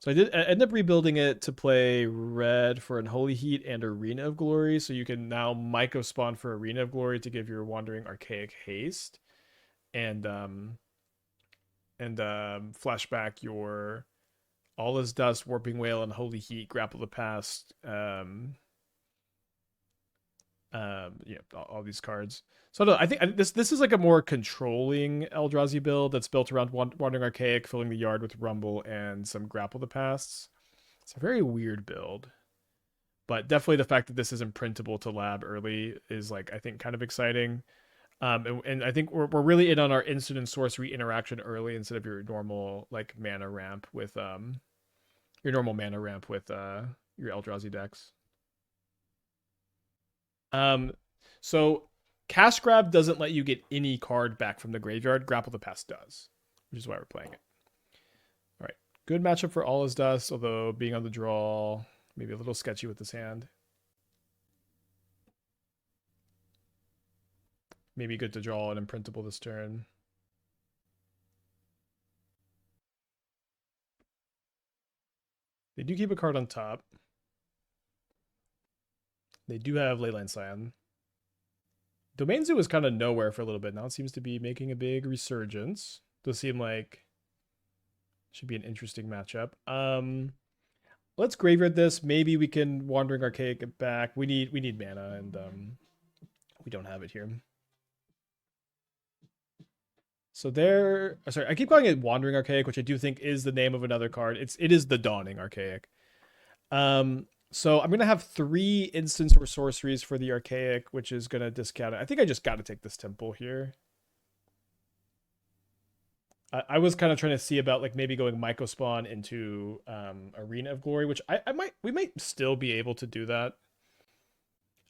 So I ended up rebuilding it to play red for Unholy Heat and Arena of Glory. So you can now Mycospawn for Arena of Glory to give your Wandering Archaic haste, and flashback your All Is Dust, Warping Wail, and Holy Heat, Grapple the Past. Yeah, all these cards. So I think this is like a more controlling Eldrazi build that's built around Wandering Archaic, filling the yard with Rumble and some Grapple the Pasts. It's a very weird build, but definitely the fact that this isn't printable to lab early is like I think kind of exciting. And I think we're really in on our instant and sorcery interaction early instead of your normal like mana ramp with your Eldrazi decks. So Cash Grab doesn't let you get any card back from the graveyard. Grapple the Past does, which is why we're playing it. All right, good matchup for All Is Dust, although being on the draw maybe a little sketchy with this hand. Maybe good to draw an imprintable this turn. They do keep a card on top. They do have Leyline Scion. Domain Zoo was kind of nowhere for a little bit. Now it seems to be making a big resurgence. Does seem like should be an interesting matchup. Let's graveyard this. Maybe we can Wandering Archaic it back. We need mana, and we don't have it here. So there, sorry, I keep calling it Wandering Archaic, which I do think is the name of another card. It is the Dawning Archaic. So I'm gonna have 3 instants or sorceries for the Archaic, which is gonna discount it. I think I just got to take this Temple here. I was kind of trying to see about like maybe going Mycospawn into Arena of Glory, which we might still be able to do that.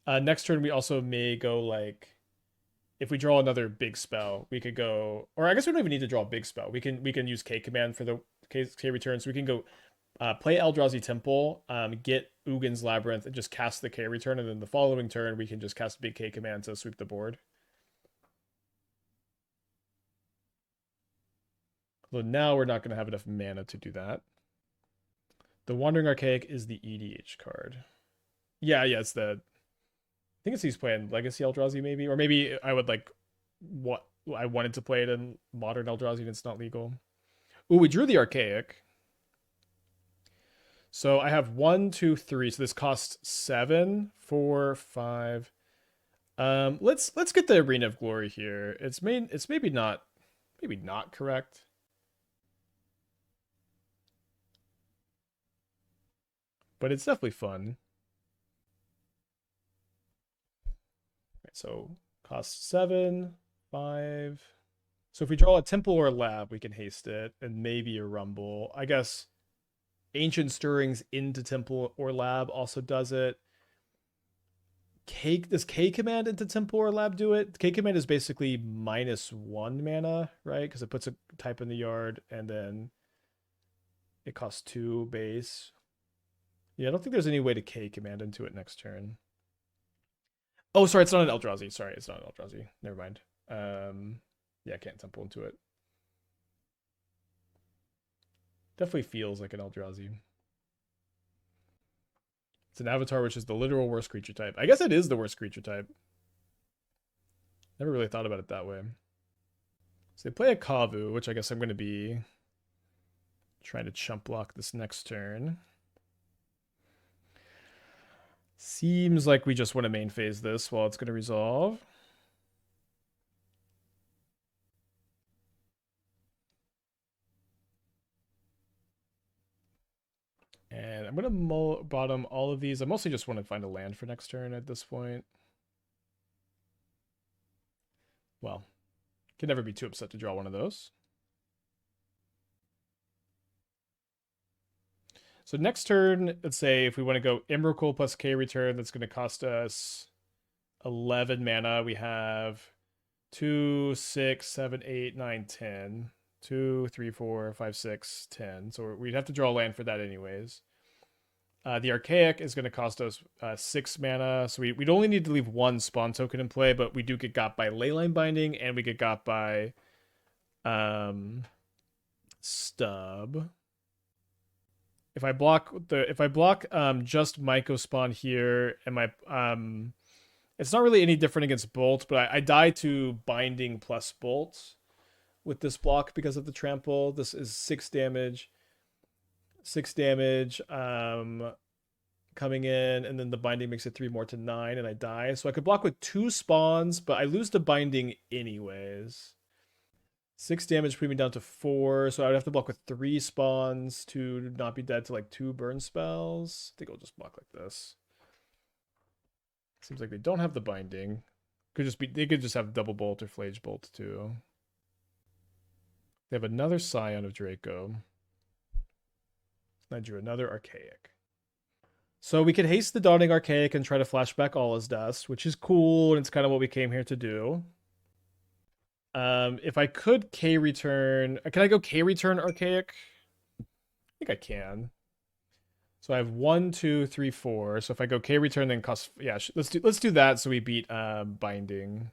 Next turn we also may go like if we draw another big spell, we could go, or I guess we don't even need to draw a big spell. We can use K command for the K return, so we can go play Eldrazi Temple, get Ugin's Labyrinth, and just cast the K return, and then the following turn we can just cast a big K command to sweep the board. Although now we're not going to have enough mana to do that. The Wandering Archaic is the EDH card. Yeah, it's the. I think it's he's playing Legacy Eldrazi maybe, or maybe I would like what I wanted to play it in Modern Eldrazi and it's not legal. Ooh, we drew the Archaic. So I have 1, 2, 3. So this costs 7, 4, 5. Let's get the Arena of Glory here. It's maybe not correct. But it's definitely fun. Right, so cost 7, 5. So if we draw a Temple or a Lab, we can haste it, and maybe a Rumble. I guess Ancient Stirrings into Temple or Lab also does it. Does K command into Temple or Lab do it? K command is basically -1 mana, right? Because it puts a type in the yard, and then it costs 2 base. Yeah, I don't think there's any way to K command into it next turn. Oh, sorry, it's not an Eldrazi. Sorry, it's not an Eldrazi. Never mind. Yeah, I can't Temple into it. Definitely feels like an Eldrazi. It's an avatar which is the literal worst creature type. I guess it is the worst creature type. Never really thought about it that way. So they play a Kavu, which I guess I'm going to be trying to chump block this next turn. Seems like we just want to main phase this while it's going to resolve. And I'm going to bottom all of these. I mostly just want to find a land for next turn at this point. Well, can never be too upset to draw one of those. So next turn, let's say if we want to go Emrakul plus K return, that's going to cost us 11 mana. We have 2, 6, 7, 8, 9, 10. 2, 3, 4, 5, 6, 10. So we'd have to draw a land for that anyways. The Archaic is going to cost us 6 mana. So we'd only need to leave 1 spawn token in play, but we do get got by Leyline Binding, and we get got by Stub. if I block just Mycospawn here, and my it's not really any different against Bolt, but I die to Binding plus Bolt with this block because of the trample. This is 6 damage. 6 damage coming in, and then the binding makes it 3 more to 9, and I die. So I could block with 2 spawns, but I lose the binding anyways. 6 damage putting me down to 4, so I would have to block with 3 spawns to not be dead to like 2 burn spells. I think I'll just block like this. Seems like they don't have the binding. They could just have double bolt or flage bolt too. They have another Scion of Draco. I drew another Archaic. So we could haste the Dawning Archaic and try to flashback all his dust, which is cool, and it's kind of what we came here to do. If I could K return, can I go K return Archaic? I think I can. So I have 1, 2, 3, 4. So if I go K return, then cost, yeah, let's do that. So we beat binding.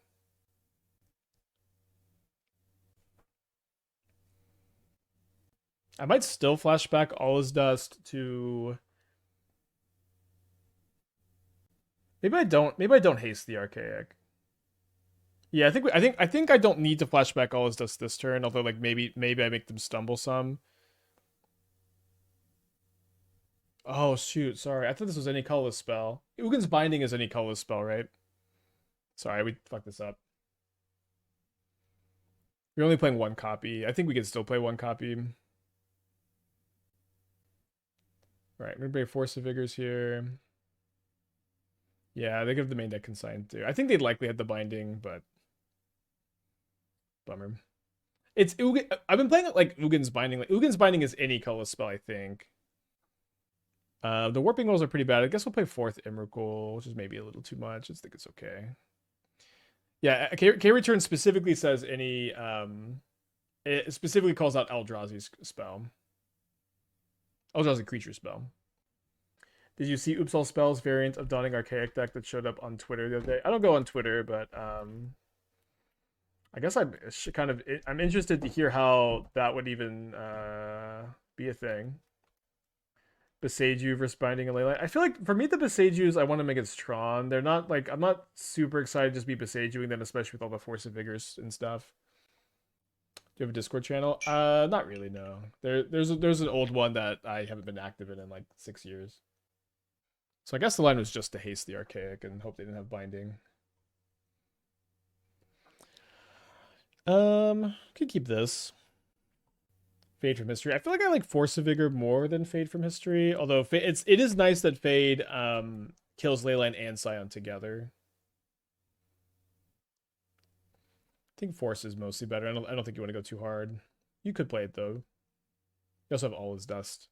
I might still flashback all his dust to. Maybe I don't. Maybe I don't haste the Archaic. Yeah, I think I don't need to flashback all his dust this turn. Although like maybe I make them stumble some. Oh shoot, sorry. I thought this was any colorless spell. Ugin's Binding is any colorless spell, right? Sorry, we fucked this up. We're only playing 1 copy. I think we can still play 1 copy. Right, maybe Force of Vigors here. Yeah, they give the main deck consigned too. I think they'd likely have the binding, but bummer. It's Ugin. I've been playing it like Ugin's Binding. Like Ugin's Binding is any colorless spell, I think. The Warping Wails are pretty bad. I guess we'll play 4th Emrakul, which is maybe a little too much. I just think it's okay. Yeah, K Return specifically says any. It specifically calls out Eldrazi's spell. Eldrazi creature spell. Did you see Oops All Spells variant of Dawning Archaic deck that showed up on Twitter the other day? I don't go on Twitter, but I guess I'm interested to hear how that would even be a thing. Boseiju versus Binding and Leyline. I feel like for me the Boseijus I want them against Tron. They're not like I'm not super excited to just be Boseijuing them, especially with all the Force of Vigors and stuff. Do you have a Discord channel? Not really. No. There's an old one that I haven't been active in like 6 years. So I guess the line was just to haste the Archaic and hope they didn't have binding. Could keep this. Fade from History. I feel like I like Force of Vigor more than Fade from History. Although it is nice that Fade kills Leyline and Scion together. I think Force is mostly better. I don't think you want to go too hard. You could play it though. You also have all his dust.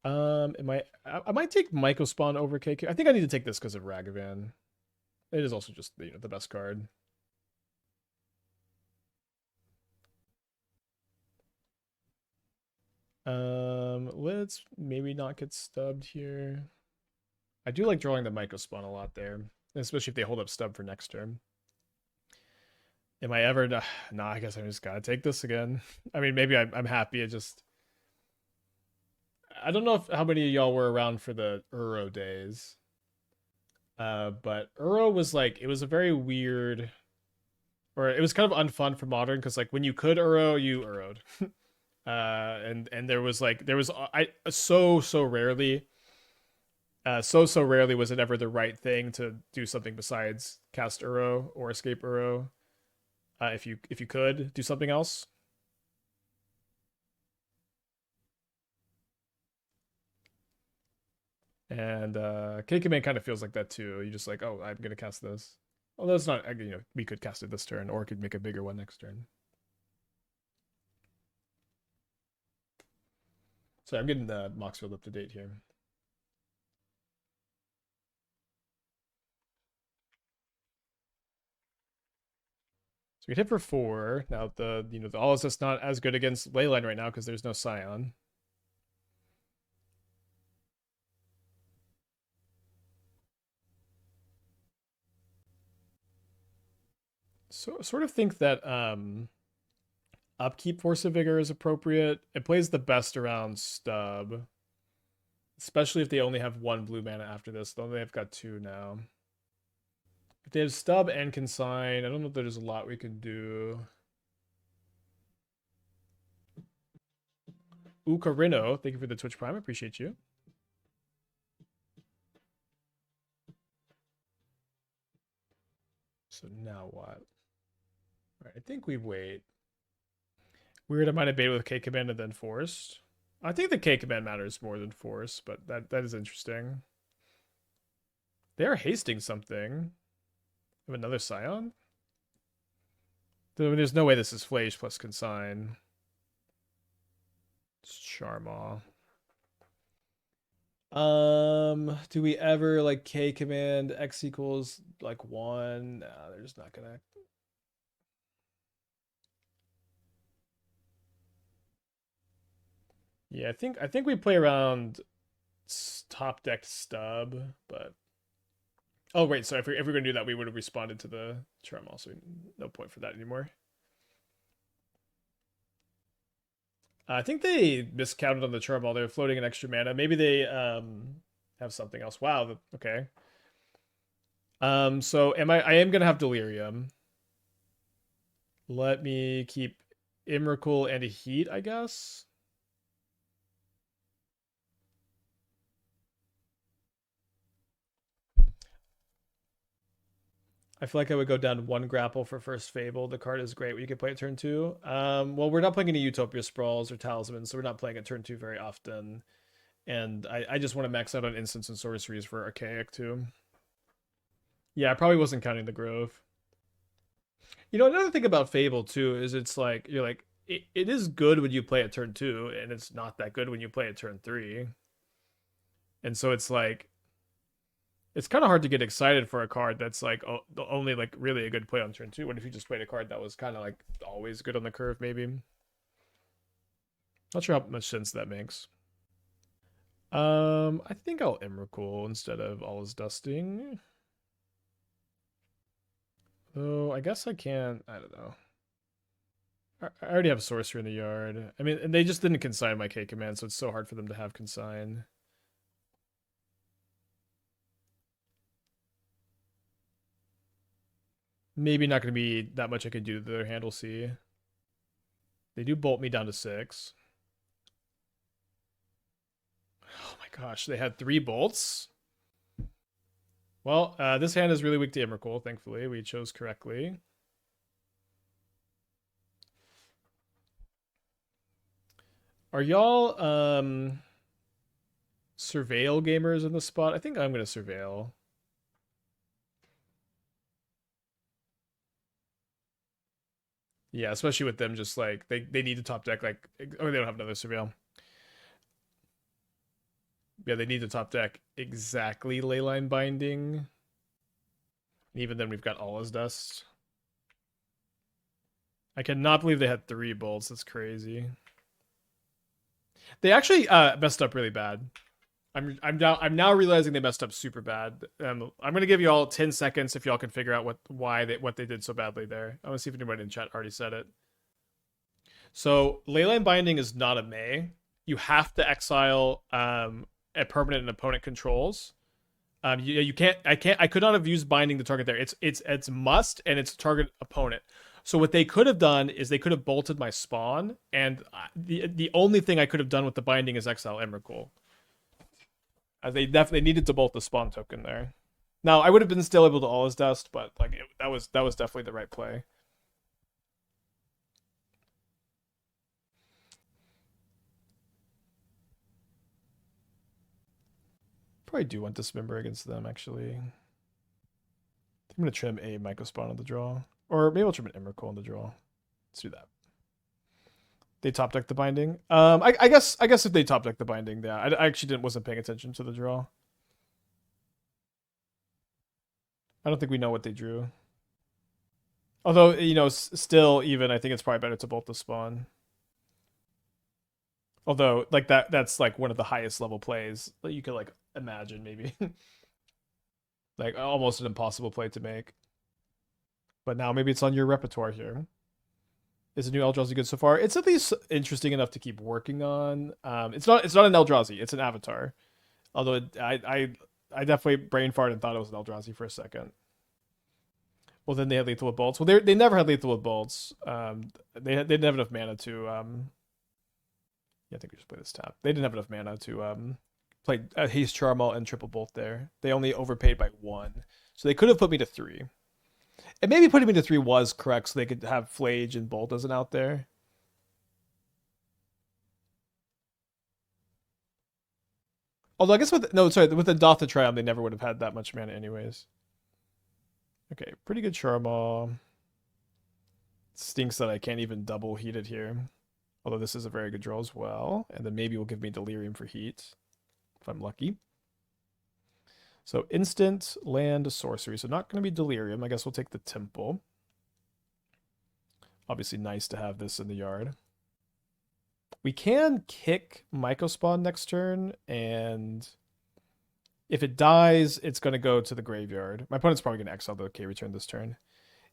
I might take Mycospawn over KK. I think I need to take this because of Ragavan. It is also just the best card. Let's maybe not get stubbed here. I do like drawing the Mycospawn a lot there, especially if they hold up stub for next turn. Am I ever? Nah, I guess I just gotta take this again. I mean, maybe I'm happy. I don't know how many of y'all were around for the Uro days. But Uro was like, it was a very weird, or it was kind of unfun for Modern because like when you could Uro, you Uro'd. And there was so rarely was it ever the right thing to do something besides cast Uro or escape Uro. If you could do something else. And Keikame kind of feels like that too. You just like, oh, I'm gonna cast this. Although it's not, we could cast it this turn, or could make a bigger one next turn. So I'm getting the Moxfield up to date here. So we hit for 4. Now the all is just not as good against Leyline right now because there's no Scion. So sort of think that Upkeep Force of Vigor is appropriate. It plays the best around Stub. Especially if they only have 1 blue mana after this. Though they've got 2 now. If they have Stub and Consign, I don't know if there's a lot we can do. Ukarino, thank you for the Twitch Prime. I appreciate you. So now what? All right, I think we wait. Weird, I might have baited with K command and then forced. I think the K command matters more than force, but that is interesting. They are hasting something. Have another Scion? There's no way this is Flash plus Consign. It's Charmaw. Do we ever like K command X equals like 1? Nah, they're just not gonna. Yeah, I think we play around top deck Stub, but oh wait, so if we're gonna do that, we would have responded to the Charmaw, so no point for that anymore. I think they miscounted on the Charmaw. They're floating an extra mana. Maybe they have something else. Wow. Okay. So I am gonna have Delirium. Let me keep Emrakul and a Heat, I guess. I feel like I would go down 1 Grapple for first Fable. The card is great. You can play it turn 2. Well, we're not playing any Utopia Sprawls or Talismans, so we're not playing it turn 2 very often. And I just want to max out on instants and sorceries for Archaic too. Yeah, I probably wasn't counting the Grove. You know, another thing about Fable too is it's like you're like it is good when you play it turn 2, and it's not that good when you play it turn 3. And so it's like it's kind of hard to get excited for a card that's like only like really a good play on turn 2. What if you just played a card that was kind of like always good on the curve, maybe? Not sure how much sense that makes. I think I'll Emrakul instead of All Is Dusting. Though I guess I can't. I don't know. I already have Sorcerer in the yard. I mean, and they just didn't consign my K command, so it's so hard for them to have consign. Maybe not going to be that much I could do to their handle C. They do bolt me down to 6. Oh my gosh, they had 3 bolts? Well, this hand is really weak to Emrakul, thankfully. We chose correctly. Are y'all surveil gamers in the spot? I think I'm going to surveil. Yeah, especially with them just like they need to top deck like oh they don't have another surveil. Yeah, they need to top deck exactly Leyline Binding. And even then we've got All Is Dust. I cannot believe they had 3 bolts. That's crazy. They actually messed up really bad. I'm now realizing they messed up super bad. I'm gonna give you all 10 seconds if y'all can figure out what they did so badly there. I want to see if anybody in chat already said it. So Leyline Binding is not a May. You have to exile a permanent an opponent controls. You can't. I could not have used Binding to target there. It's must and it's target opponent. So what they could have done is they could have bolted my spawn, and the only thing I could have done with the Binding is exile Emrakul. They definitely needed to bolt the spawn token there. Now I would have been still able to All Is Dust, but like that was definitely the right play. Probably do want Dismember against them actually. I'm gonna trim a Mycospawn on the draw, or maybe I'll trim an Emrakul on the draw. Let's do that. They top deck the Binding. I guess if they top deck the Binding, yeah. I actually wasn't paying attention to the draw. I don't think we know what they drew. Although, you know, still even I think it's probably better to bolt the spawn. Although, like that's like one of the highest level plays that you could like imagine, maybe. Like almost an impossible play to make. But now maybe it's on your repertoire here. Is a new Eldrazi good so far? It's at least interesting enough to keep working on. It's not an Eldrazi. It's an avatar. Although I definitely brain farted and thought it was an Eldrazi for a second. Well, then they had lethal with bolts. Well, they never had lethal with bolts. They didn't have enough mana to Yeah, I think we just play this tap. They didn't have enough mana to play haste Charmal and triple bolt there. They only overpaid by 1, so they could have put me to 3. And maybe putting me to 3 was correct, so they could have Flage and Bolt as an out there. Although I guess with the Doth the Triumph, they never would have had that much mana anyways. Okay, pretty good Charmal. Stinks that I can't even double heat it here. Although this is a very good draw as well. And then maybe will give me Delirium for heat, if I'm lucky. So instant, land, sorcery. So not going to be Delirium. I guess we'll take the Temple. Obviously nice to have this in the yard. We can kick Mycospawn next turn, and if it dies, it's going to go to the graveyard. My opponent's probably going to exile the K-Return this turn.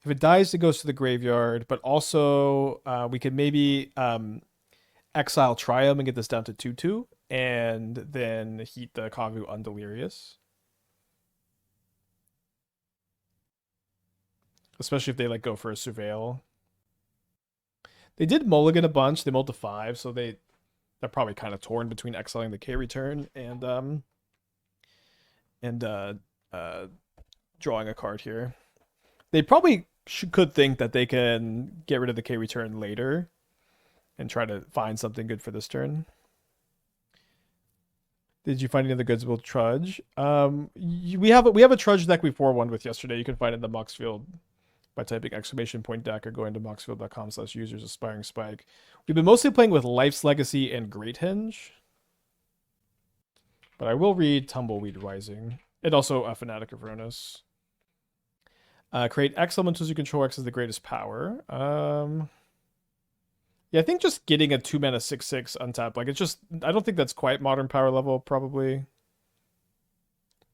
If it dies, it goes to the graveyard, but also we could maybe exile Triumph and get this down to 2/2, and then heat the Kavu Undelirious. Especially if they like go for a Surveil. They did mulligan a bunch. They mulled to 5, so they're probably kind of torn between exiling the K-Return and drawing a card here. They probably could think that they can get rid of the K-Return later and try to find something good for this turn. Did you find any other goods with Trudge? We have a Trudge deck we 4-1 with yesterday. You can find it in the Moxfield by typing !deck or going to moxfield.com/users aspiring spike. We've been mostly playing with Life's Legacy and Great Henge, but I will read Tumbleweed Rising and also a Fanatic of Ronus. Create X elementals you control. X is the greatest power. Yeah, I think just getting a 2-mana 6/6 untap, like it's just, I don't think that's quite modern power level probably,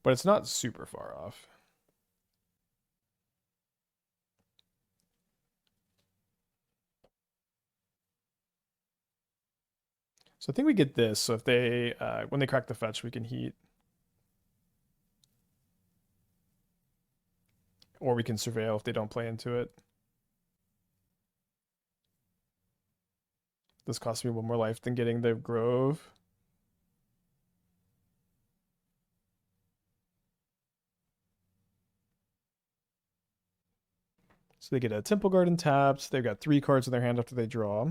but it's not super far off. So I think we get this. So if they, when they crack the fetch, we can heat. Or we can Surveil if they don't play into it. This costs me 1 more life than getting the Grove. So they get a Temple Garden tapped. They've got 3 cards in their hand after they draw.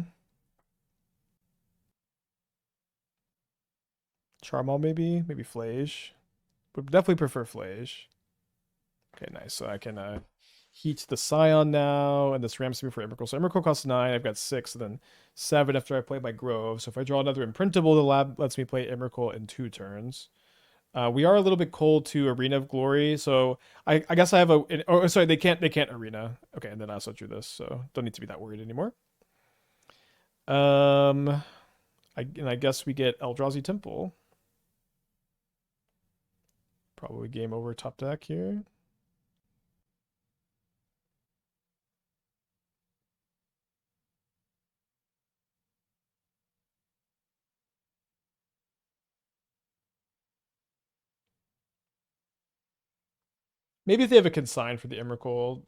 Charmal maybe Flage. Would definitely prefer Flage. Okay, nice. So I can heat the Scion now, and this ramps me for Emrakul. So Emrakul costs 9. I've got 6, and then 7 after I play my Grove. So if I draw another imprintable, the lab lets me play Emrakul in 2 turns. We are a little bit cold to Arena of Glory, so I guess I have a. Oh, sorry, they can't Arena. Okay, and then I also drew this, so don't need to be that worried anymore. I guess we get Eldrazi Temple. Probably game over top deck here. Maybe if they have a consign for the Emrakul,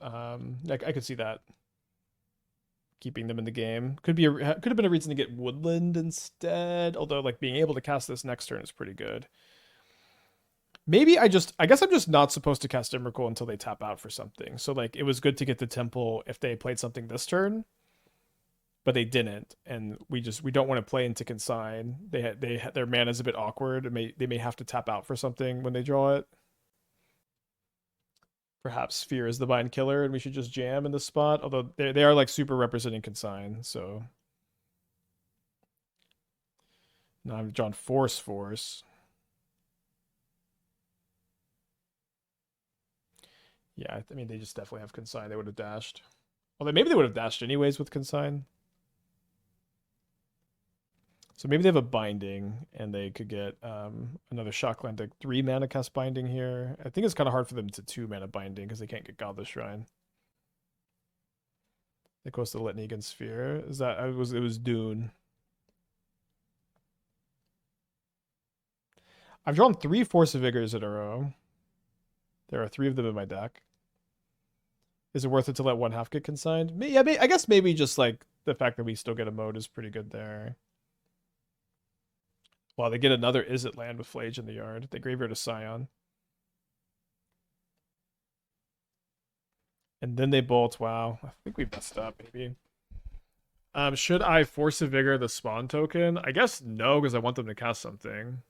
I could see that keeping them in the game. Could have been a reason to get Woodland instead. Although, like, being able to cast this next turn is pretty good. Maybe I guess I'm just not supposed to cast Emrakul until they tap out for something. So like, it was good to get the Temple if they played something this turn, but they didn't, and we don't want to play into consign. Their mana's a bit awkward. They may have to tap out for something when they draw it. Perhaps Sphere is the bind killer, and we should just jam in this spot. Although they are like super representing consign, so now I've drawn Force. Yeah, I mean they just definitely have consign. They would have dashed. Although maybe they would have dashed anyways with consign. So maybe they have a binding, and they could get another Shockland deck 3 mana cast binding here. I think it's kind of hard for them to 2 mana binding because they can't get Godless Shrine. It goes to the Litany against Sphere. Is that it was Dune. I've drawn 3 Force of Vigors in a row. There are 3 of them in my deck. Is it worth it to let 1/2 get consigned? Yeah, I guess maybe just like the fact that we still get a mode is pretty good there. Well, they get another Izzet land with Flage in the yard. They graveyard a Scion. And then they bolt. Wow. I think we messed up, maybe. Should I Force of Vigor the spawn token? I guess no, because I want them to cast something.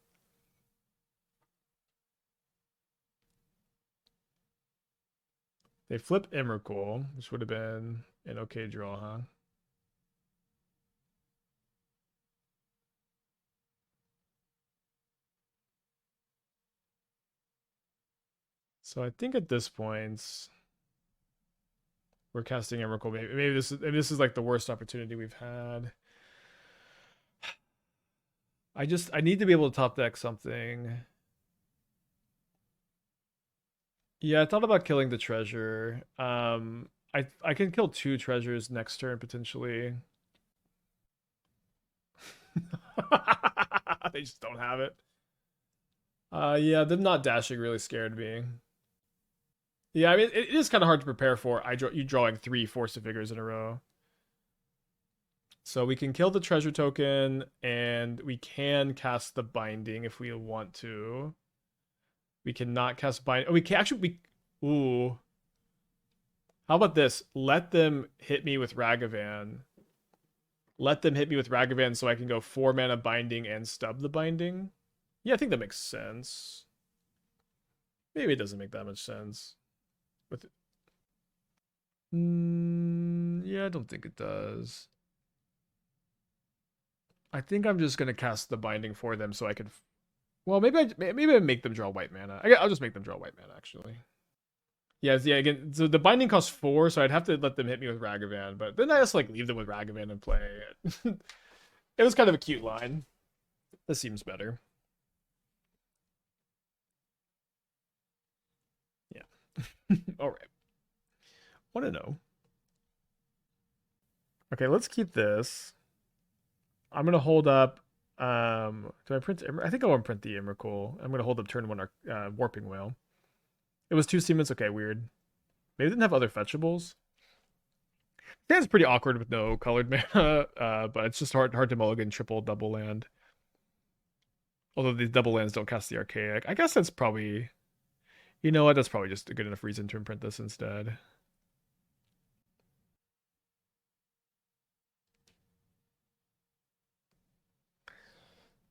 They flip Emrakul, which would have been an okay draw, huh? So I think at this point, we're casting Emrakul. Maybe this is like the worst opportunity we've had. I need to be able to top deck something. Yeah, I thought about killing the treasure. I can kill 2 treasures next turn potentially. They just don't have it. Yeah, them not dashing really scared me. Yeah, I mean it is kind of hard to prepare for. You drawing 3 Force of Vigors in a row. So we can kill the treasure token, and we can cast the binding if we want to. We cannot cast bind. Oh, we can actually. Ooh. How about this? Let them hit me with Ragavan. Let them hit me with Ragavan so I can go 4 mana binding and stub the binding. Yeah, I think that makes sense. Maybe it doesn't make that much sense. With yeah, I don't think it does. I think I'm just gonna cast the binding for them so I can. Well, maybe I make them draw white mana. I'll just make them draw white mana actually. Yeah, again, so the binding costs 4, so I'd have to let them hit me with Ragavan, but then I just like leave them with Ragavan and play. It was kind of a cute line. This seems better. Yeah. All right. Want to know? Okay, let's keep this. I'm gonna hold up. Do I print? I think I want to print the Emrakul. I'm gonna hold up turn 1 Warping Wail. It was 2 Siemens. Okay, weird. Maybe it didn't have other fetchables. It's pretty awkward with no colored mana, but it's just hard to mulligan triple double land. Although these double lands don't cast the Archaic. I guess that's probably, you know what, that's probably just a good enough reason to imprint this instead.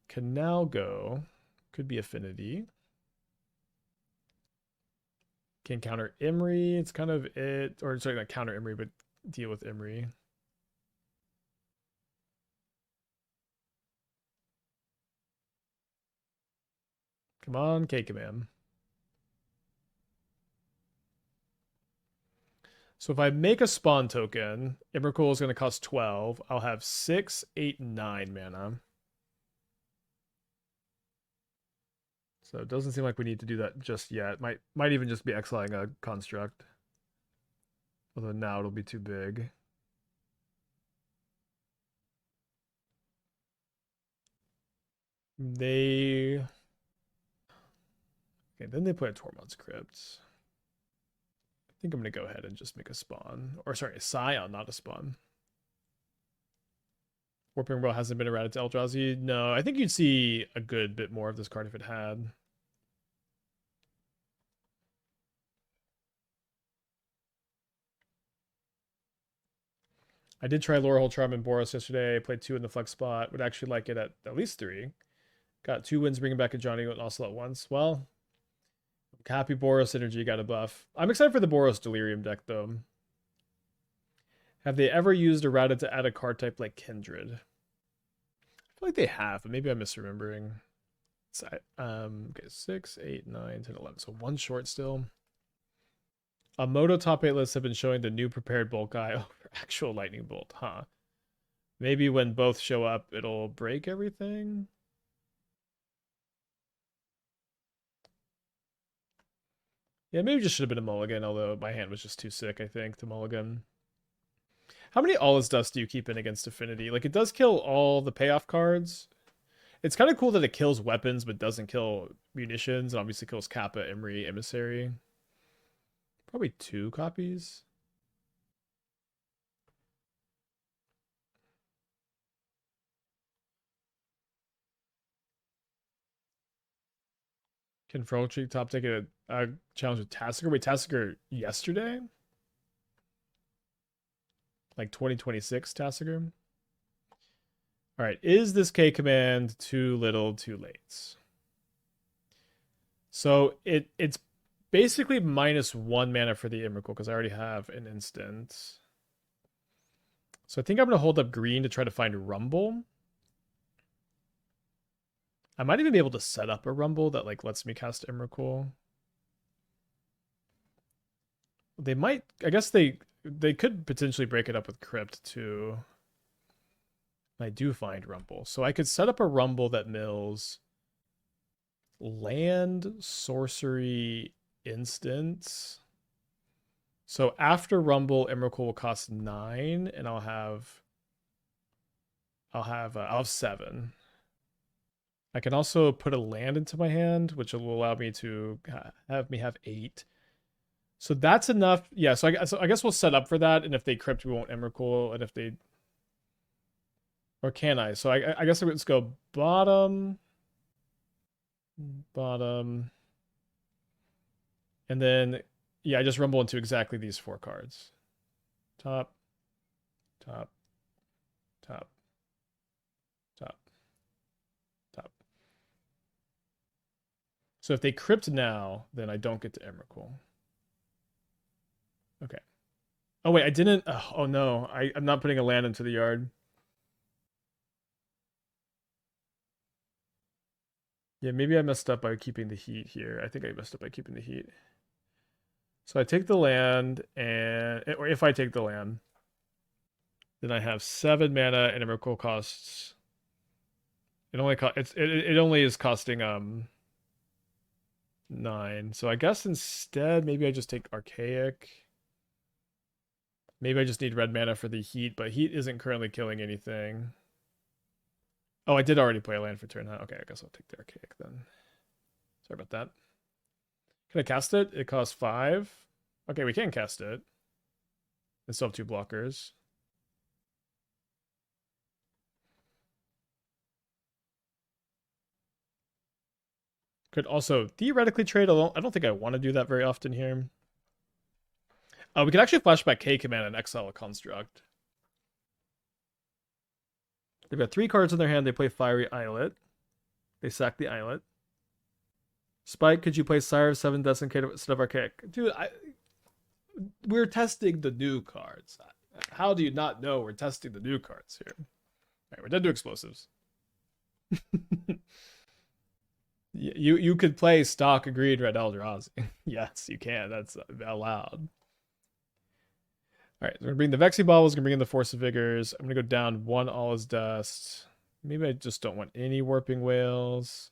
Can now go, could be Affinity. Can counter Imri, it's kind of it, or sorry, not counter Imri, but deal with Imri. Come on, K-Command. So if I make a spawn token, Emrakul is going to cost 12. I'll have 6, 8, 9 mana. So it doesn't seem like we need to do that just yet. Might even just be exiling a construct. Although now it'll be too big. Okay, then they play a Tormod's Crypt. I think I'm gonna go ahead and just make a spawn. Or sorry, a Scion, not a spawn. Warping Wail hasn't been around to Eldrazi. No, I think you'd see a good bit more of this card if it had. I did try Lorehold Charm and Boros yesterday. I played 2 in the flex spot. Would actually like it at least 3. Got 2 wins bringing back a Johnny and also at once. Well, happy Boros energy got a buff. I'm excited for the Boros Delirium deck though. Have they ever used errata to add a card type like Kindred? I feel like they have, but maybe I'm misremembering. So, okay, 6, 8, 9, 10, 11. So 1 short still. A Moto top 8 lists have been showing the new prepared bolt guy over actual lightning bolt, huh? Maybe when both show up, it'll break everything. Yeah, maybe just should have been a mulligan, although my hand was just too sick, I think, to mulligan. How many All Is Dust do you keep in against Affinity? Like, it does kill all the payoff cards. It's kind of cool that it kills weapons but doesn't kill munitions. It obviously kills Kappa, Emry, Emissary. Probably 2 copies. Can Frolchik top take a challenge with Tassiger? Wait, Tassiger yesterday? Like 2026 Tassiger? All right, is this K command too little, too late? So it's basically -1 mana for the Emrakul because I already have an instant. So I think I'm going to hold up green to try to find Rumble. I might even be able to set up a Rumble that like lets me cast Emrakul. They might, I guess they could potentially break it up with Crypt too. I do find Rumble. So I could set up a Rumble that mills land, sorcery, instants. So after Rumble, Emrakul will cost 9, and I'll have 7. I can also put a land into my hand, which will allow me to have 8. So that's enough. Yeah, so I guess we'll set up for that, and if they crypt, we won't Emrakul, and if they... Or can I? So I guess let's go bottom, and then, yeah, I just rumble into exactly these 4 cards. Top, top, top, top, top. So if they crypt now, then I don't get to Emrakul. Okay. Oh, wait, I didn't... Oh, no. I'm not putting a land into the yard. Yeah, maybe I messed up by keeping the heat here. I think I messed up by keeping the heat. So I take the land, and... Or if I take the land, then I have 7 mana, and Emrakul costs... It only is costing 9. So I guess instead, maybe I just take Archaic. Maybe I just need red mana for the heat, but heat isn't currently killing anything. Oh, I did already play a land for turn, huh? Okay, I guess I'll take the Archaic then. Sorry about that. Can I cast it? It costs 5. Okay, we can cast it. I still have 2 blockers. Could also theoretically trade. I don't think I want to do that very often here. We can actually flashback K command and exile a construct. They've got 3 cards in their hand. They play Fiery Islet. They sack the Islet. Spike, could you play Sire of 7 Desiccated instead of Archaic? Dude, we're testing the new cards. How do you not know we're testing the new cards here? All right, we're done to explosives. You could play stock agreed red Eldrazi. Yes, you can. That's allowed. All right, we're gonna bring the Vexing Baubles. Gonna bring in the Force of Vigors. I'm gonna go down 1 All Is Dust. Maybe I just don't want any Warping Wails.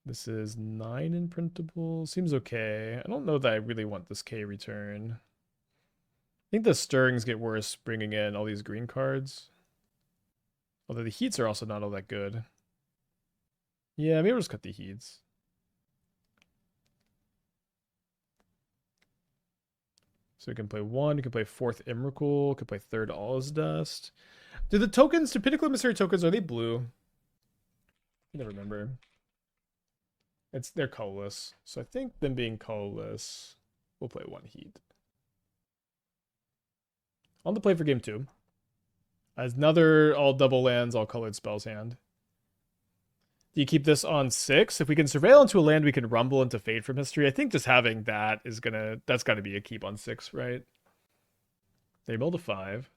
This is 9 in printable. Seems okay. I don't know that I really want this K return. I think the stirrings get worse bringing in all these green cards. Although the heats are also not all that good. Yeah, maybe I'll just cut the heats. So we can play 1, we can play 4th Emrakul, we can play 3rd All Is Dust. Do the tokens, do Pinnacle Emissary tokens, are they blue? I never remember. They're colorless. So I think them being colorless, we'll play 1 heat. On the play for game 2. As another all double lands, all colored spells hand. Do you keep this on 6? If we can surveil into a land, we can rumble into Fade from History. I think just having that is that's gotta be a keep on 6, right? They build a 5.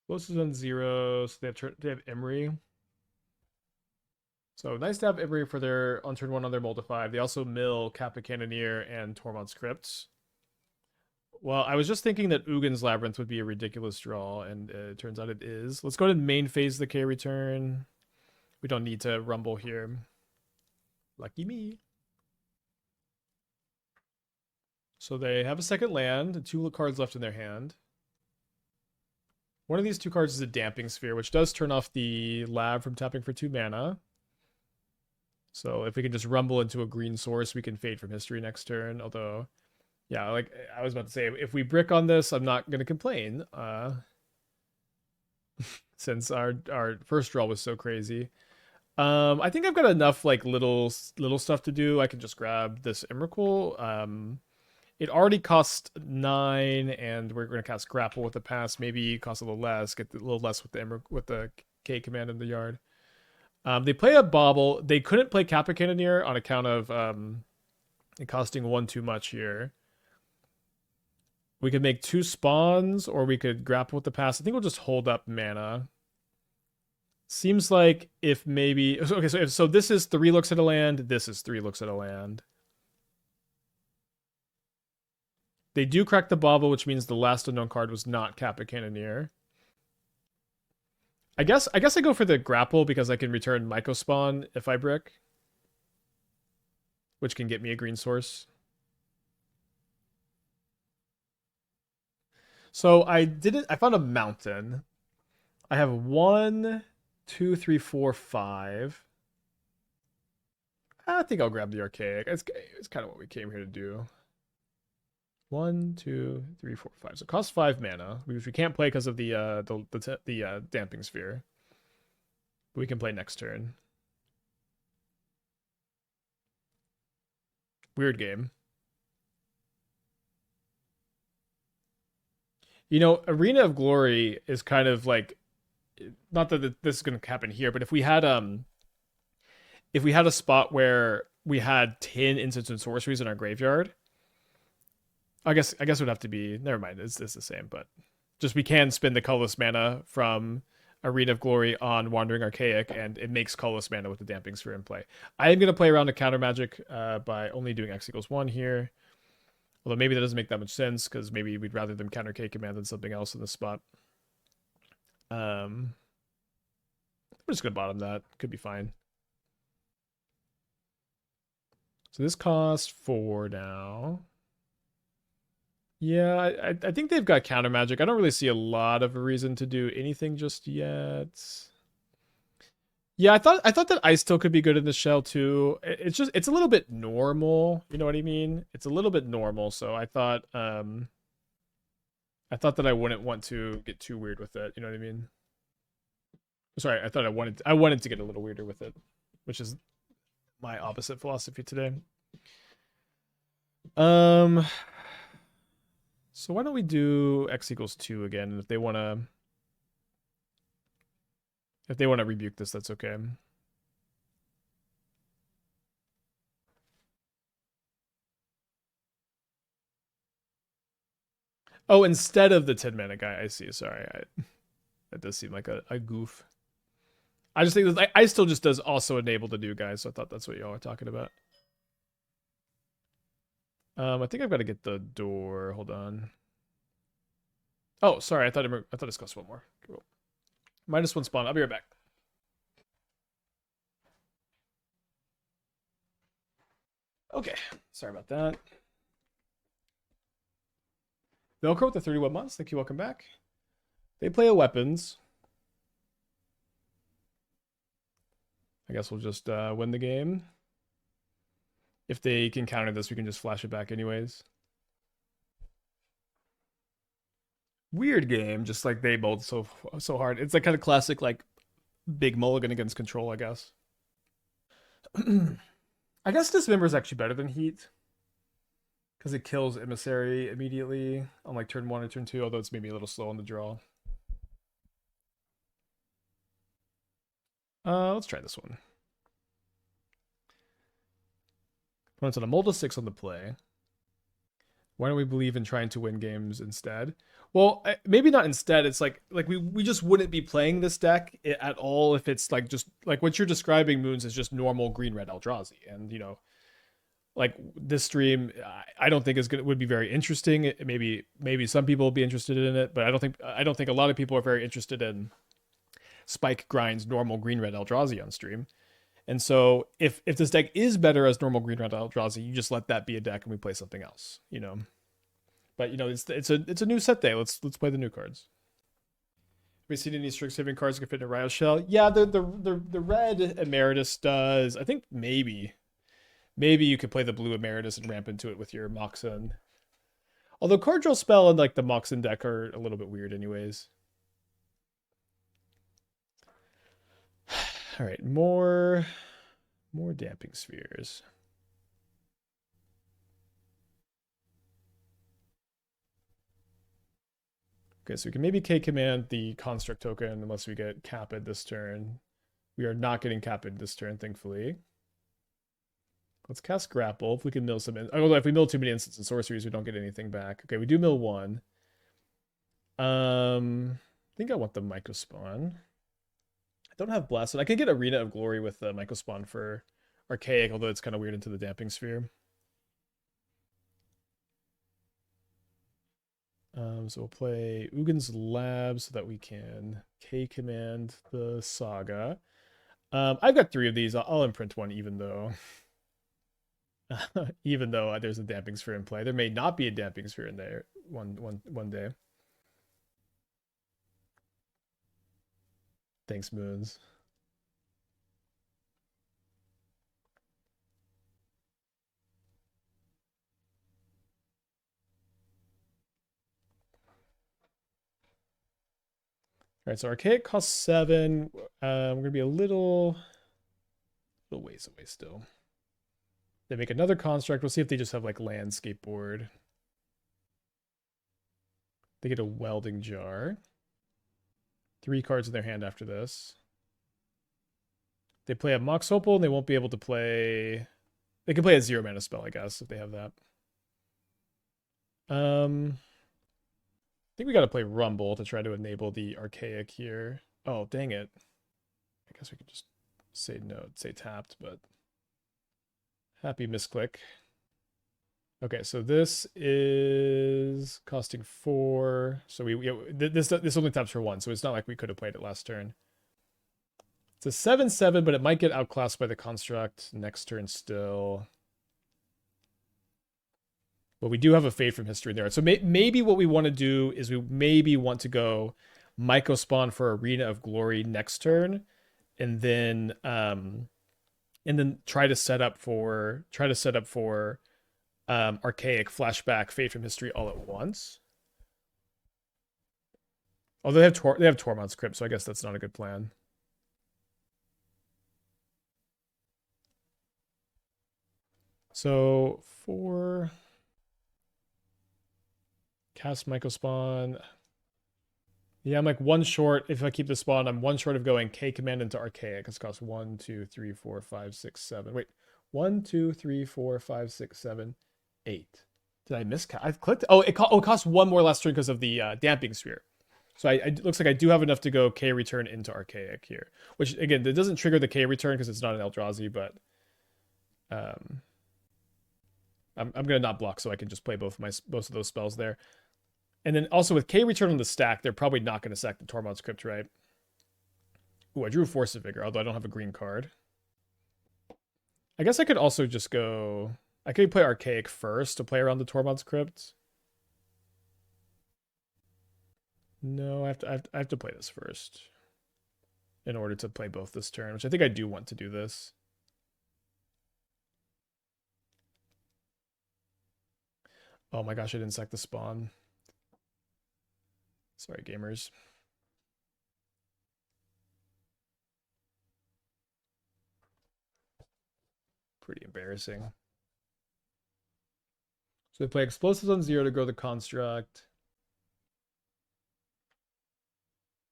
Closest on 0, so they have Emry. So nice to have Emry for their on turn 1 on their Mold to 5. They also mill Kappa Cannoneer and Tormod's Crypts. Well, I was just thinking that Ugin's Labyrinth would be a ridiculous draw, and it turns out it is. Let's go to main phase the K return. We don't need to rumble here. Lucky me. So they have a second land, and 2 cards left in their hand. One of these 2 cards is a Damping Sphere, which does turn off the Lab from tapping for 2 mana. So if we can just rumble into a green source, we can Fade from History next turn. Although, yeah, like I was about to say, if we brick on this, I'm not going to complain. Since our first draw was so crazy. I think I've got enough like little stuff to do. I can just grab this Emrakul. It already cost 9, and we're going to cast Grapple with the pass. Maybe it costs a little less. Get a little less with the K command in the yard. They play a Bauble. They couldn't play Kappa Cannoneer on account of it costing 1 too much here. We could make 2 spawns, or we could Grapple with the pass. I think we'll just hold up mana. Seems like if maybe... Okay, so this is 3 looks at a land. This is 3 looks at a land. They do crack the Bauble, which means the last unknown card was not Kappa Cannoneer. I guess I go for the Grapple because I can return Mycospawn if I brick, which can get me a green source. So I found a mountain. I have 1, 2, 3, 4, 5. I think I'll grab the Archaic. It's kind of what we came here to do. 1, 2, 3, 4, 5. So it costs 5 mana, which we can't play because of the Damping Sphere. But we can play next turn. Weird game. You know, Arena of Glory is kind of like, not that this is going to happen here, but if we had a spot where we had 10 instants and sorceries in our graveyard, I guess it would have to be, never mind, it's the same, but just we can spend the colorless mana from Arena of Glory on Wandering Archaic, and it makes colorless mana with the Damping Sphere in play. I am going to play around a counter magic by only doing X=1 here. Although maybe that doesn't make that much sense, because maybe we'd rather them counter K command than something else in this spot. We're just going to bottom that. Could be fine. So this costs 4 now. Yeah, I think they've got counter magic. I don't really see a lot of a reason to do anything just yet. Yeah, I thought that Ice Tilt could be good in the shell too. It's a little bit normal, you know what I mean? It's a little bit normal, so I thought that I wouldn't want to get too weird with it, you know what I mean? Sorry, I wanted to get a little weirder with it, which is my opposite philosophy today. So why don't we do X=2 again? If they want to rebuke this, that's okay. Oh, instead of the 10 mana guy, I see. Sorry, that does seem like a goof. I just think that I still just does also enable the new guys, so I thought that's what y'all were talking about. I think I've got to get the door. Hold on. Oh, sorry. I thought this cost 1 more. Cool. -1 spawn. I'll be right back. Okay. Sorry about that. Velcro with the 31 months. Thank you. Welcome back. They play a weapons. I guess we'll just win the game. If they can counter this, we can just flash it back anyways. Weird game, just like they both so hard. It's like kind of classic, like big mulligan against control, I guess. I guess Dismember is actually better than Heat because it kills Emissary immediately on like turn 1 or turn 2, although it's maybe a little slow on the draw. Let's try this one. Opponent's on a Mold of 6 on the play. Why don't we believe in trying to win games instead? Well, maybe not instead. It's like we just wouldn't be playing this deck at all if it's like just like what you're describing, Moons, is just normal green-red Eldrazi. And, you know, like this stream, I don't think is good. Would be very interesting. Maybe some people will be interested in it, but I don't think a lot of people are very interested in Spike Grind's normal green red Eldrazi on stream. And so if this deck is better as normal green red Eldrazi, you just let that be a deck and we play something else, you know. But you know, it's a new set day. Let's play the new cards. Have we seen any Strixhaven cards that can fit in a Ryo shell? Yeah, the red Emeritus does. I think maybe you could play the blue Emeritus and ramp into it with your Moxen. Although card draw spell and like the Moxen deck are a little bit weird anyways. All right, more damping spheres. Okay, so we can maybe K command the construct token unless we get Capid this turn. We are not getting Capid this turn, thankfully. Let's cast Grapple. If we can mill some... Although if we mill too many instants and sorceries, we don't get anything back. Okay, we do mill one. I think I want the Mycospawn. I don't have Blast. I could get Arena of Glory with the Mycospawn for Archaic, although it's kind of weird into the Damping Sphere. So we'll play Ugin's Lab so that we can K-command the Saga. I've got 3 of these. I'll imprint one even though... even though there's a Damping Sphere in play. There may not be a Damping Sphere in there one day. Thanks, Moons. All right, so Archaic costs 7. We're gonna be a little ways away still. They make another construct. We'll see if they just have like landscape board. They get a welding jar. 3 cards in their hand after this. They play a Mox Opal and they won't be able to play. They can play a 0 mana spell, I guess, if they have that. I think we got to play Rumble to try to enable the Archaic here. Oh, dang it. I guess we could just say no, say tapped, but happy misclick. Okay, so this is costing 4. So this only taps for 1, so it's not like we could have played it last turn. It's a 7/7, but it might get outclassed by the construct next turn still. But we do have a Fade from History there. So maybe what we want to do is we maybe want to go Mycospawn for Arena of Glory next turn, and then try to set up for Archaic, Flashback, Fade from History all at once. Although they have Tormod's Crypt, so I guess that's not a good plan. So for cast Mycospawn. Yeah, I'm like 1 short. If I keep the spawn, I'm 1 short of going K command into Archaic. It's cost 1, 2, 3, 4, 5, 6, 7. Wait, 1, 2, 3, 4, 5, 6, 7, 8. Did I miss? I clicked. Oh, it cost 1 more last turn because of the Damping Sphere. So it looks like I do have enough to go K return into Archaic here. Which, again, it doesn't trigger the K return because it's not an Eldrazi, but I'm going to not block so I can just play both of those spells there. And then also with K return on the stack, they're probably not going to sack the Tormod's Crypt, right? Ooh, I drew Force of Vigor, although I don't have a green card. I guess I could also just go... I could play Archaic first to play around the Tormod's Crypt. No, I have to play this first in order to play both this turn, which I think I do want to do this. Oh my gosh, I didn't sack the spawn. Sorry, gamers. Pretty embarrassing. So they play explosives on 0 to grow the construct.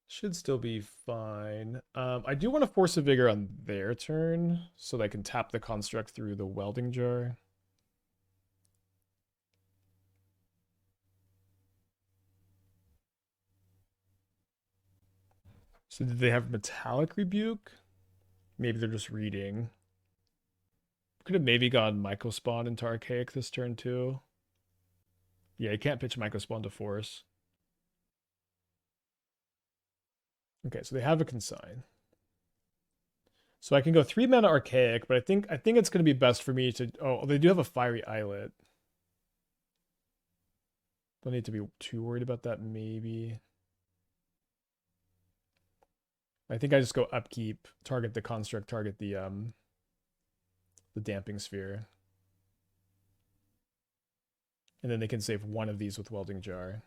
Should still be fine. I do want to Force of Vigor on their turn so they can tap the construct through the welding jar. So did they have Metallic Rebuke? Maybe they're just reading. Could have maybe gone Mycospawn into Archaic this turn too. Yeah, you can't pitch Mycospawn to Force. Okay, so they have a consign. So I can go 3 mana Archaic, but I think it's going to be best for me to... Oh, they do have a Fiery Islet. Don't need to be too worried about that, maybe. I think I just go upkeep, target the construct, target the damping sphere. And then they can save one of these with Welding Jar.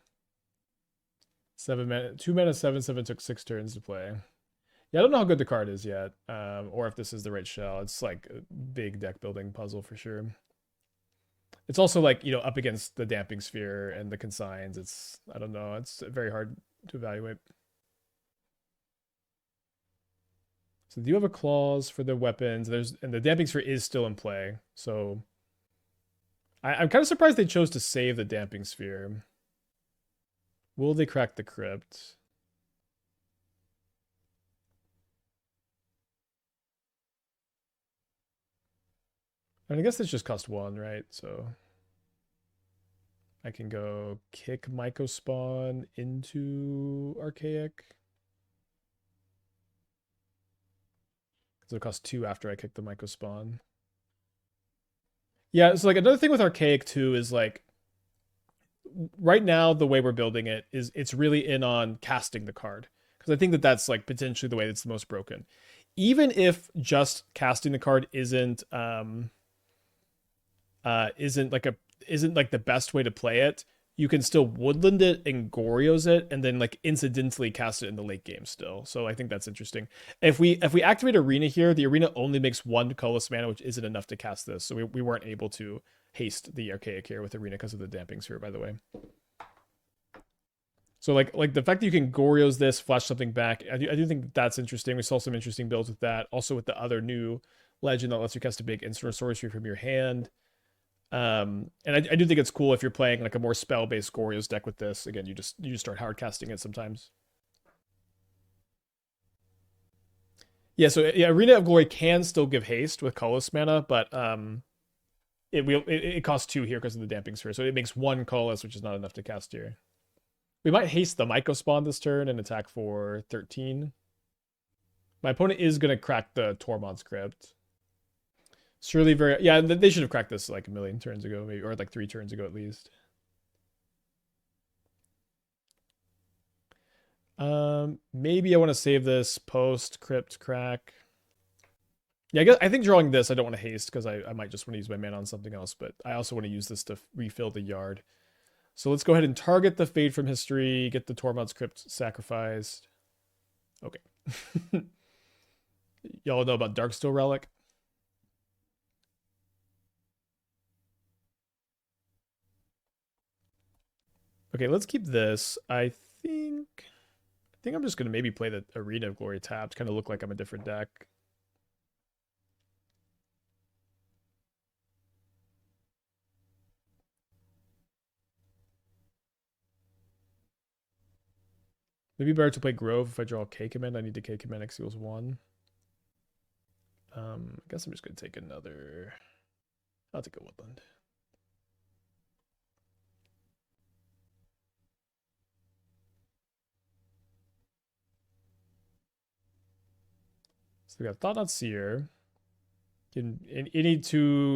7 mana, 2 mana, 7/7 took 6 turns to play. Yeah, I don't know how good the card is yet, or if this is the right shell. It's like a big deck building puzzle for sure. It's also like, you know, up against the damping sphere and the consigns. It's, I don't know, it's very hard to evaluate. So do you have a clause for the weapons? And the damping sphere is still in play. So I'm kind of surprised they chose to save the damping sphere. Will they crack the crypt? I mean, I guess this just cost 1, right? So I can go kick Mycospawn into Archaic. So it costs 2 after I kick the Mycospawn. Yeah, so like another thing with Archaic too is like right now the way we're building it is it's really in on casting the card, because I think that that's like potentially the way that's the most broken. Even if just casting the card isn't like the best way to play it, you can still woodland it and Goryo's it and then like incidentally cast it in the late game still. So I think that's interesting. If we activate Arena here, the Arena only makes 1 colorless mana, which isn't enough to cast this. So we weren't able to haste the Archaic here with Arena because of the damping sphere, by the way. So like the fact that you can Goryo's this, flash something back, I do think that's interesting. We saw some interesting builds with that. Also with the other new legend that lets you cast a big instant or sorcery from your hand. And I do think it's cool if you're playing like a more spell-based Goryo's deck with this. Again, you just start hard casting it sometimes. Yeah, so yeah, Arena of Glory can still give haste with colorless mana, but it costs 2 here because of the damping sphere. So it makes 1 colorless, which is not enough to cast here. We might haste the Mycospawn this turn and attack for 13. My opponent is gonna crack the Tormod's Crypt. Surely very... Yeah, they should have cracked this like a million turns ago, maybe, or like 3 turns ago at least. Maybe I want to save this post crypt crack. Yeah, I think drawing this, I don't want to haste because I might just want to use my mana on something else, but I also want to use this to refill the yard. So let's go ahead and target the Fade from History, get the Tormod's Crypt sacrificed. Okay. Y'all know about Darksteel Relic? Okay, let's keep this. I think I'm just gonna maybe play the Arena of Glory tapped, kind of look like I'm a different deck. Maybe better to play Grove if I draw a K command. I need to K command X equals 1. I guess I'm just gonna take another. I'll take a Woodland. So we got Thought-Knot Seer. Any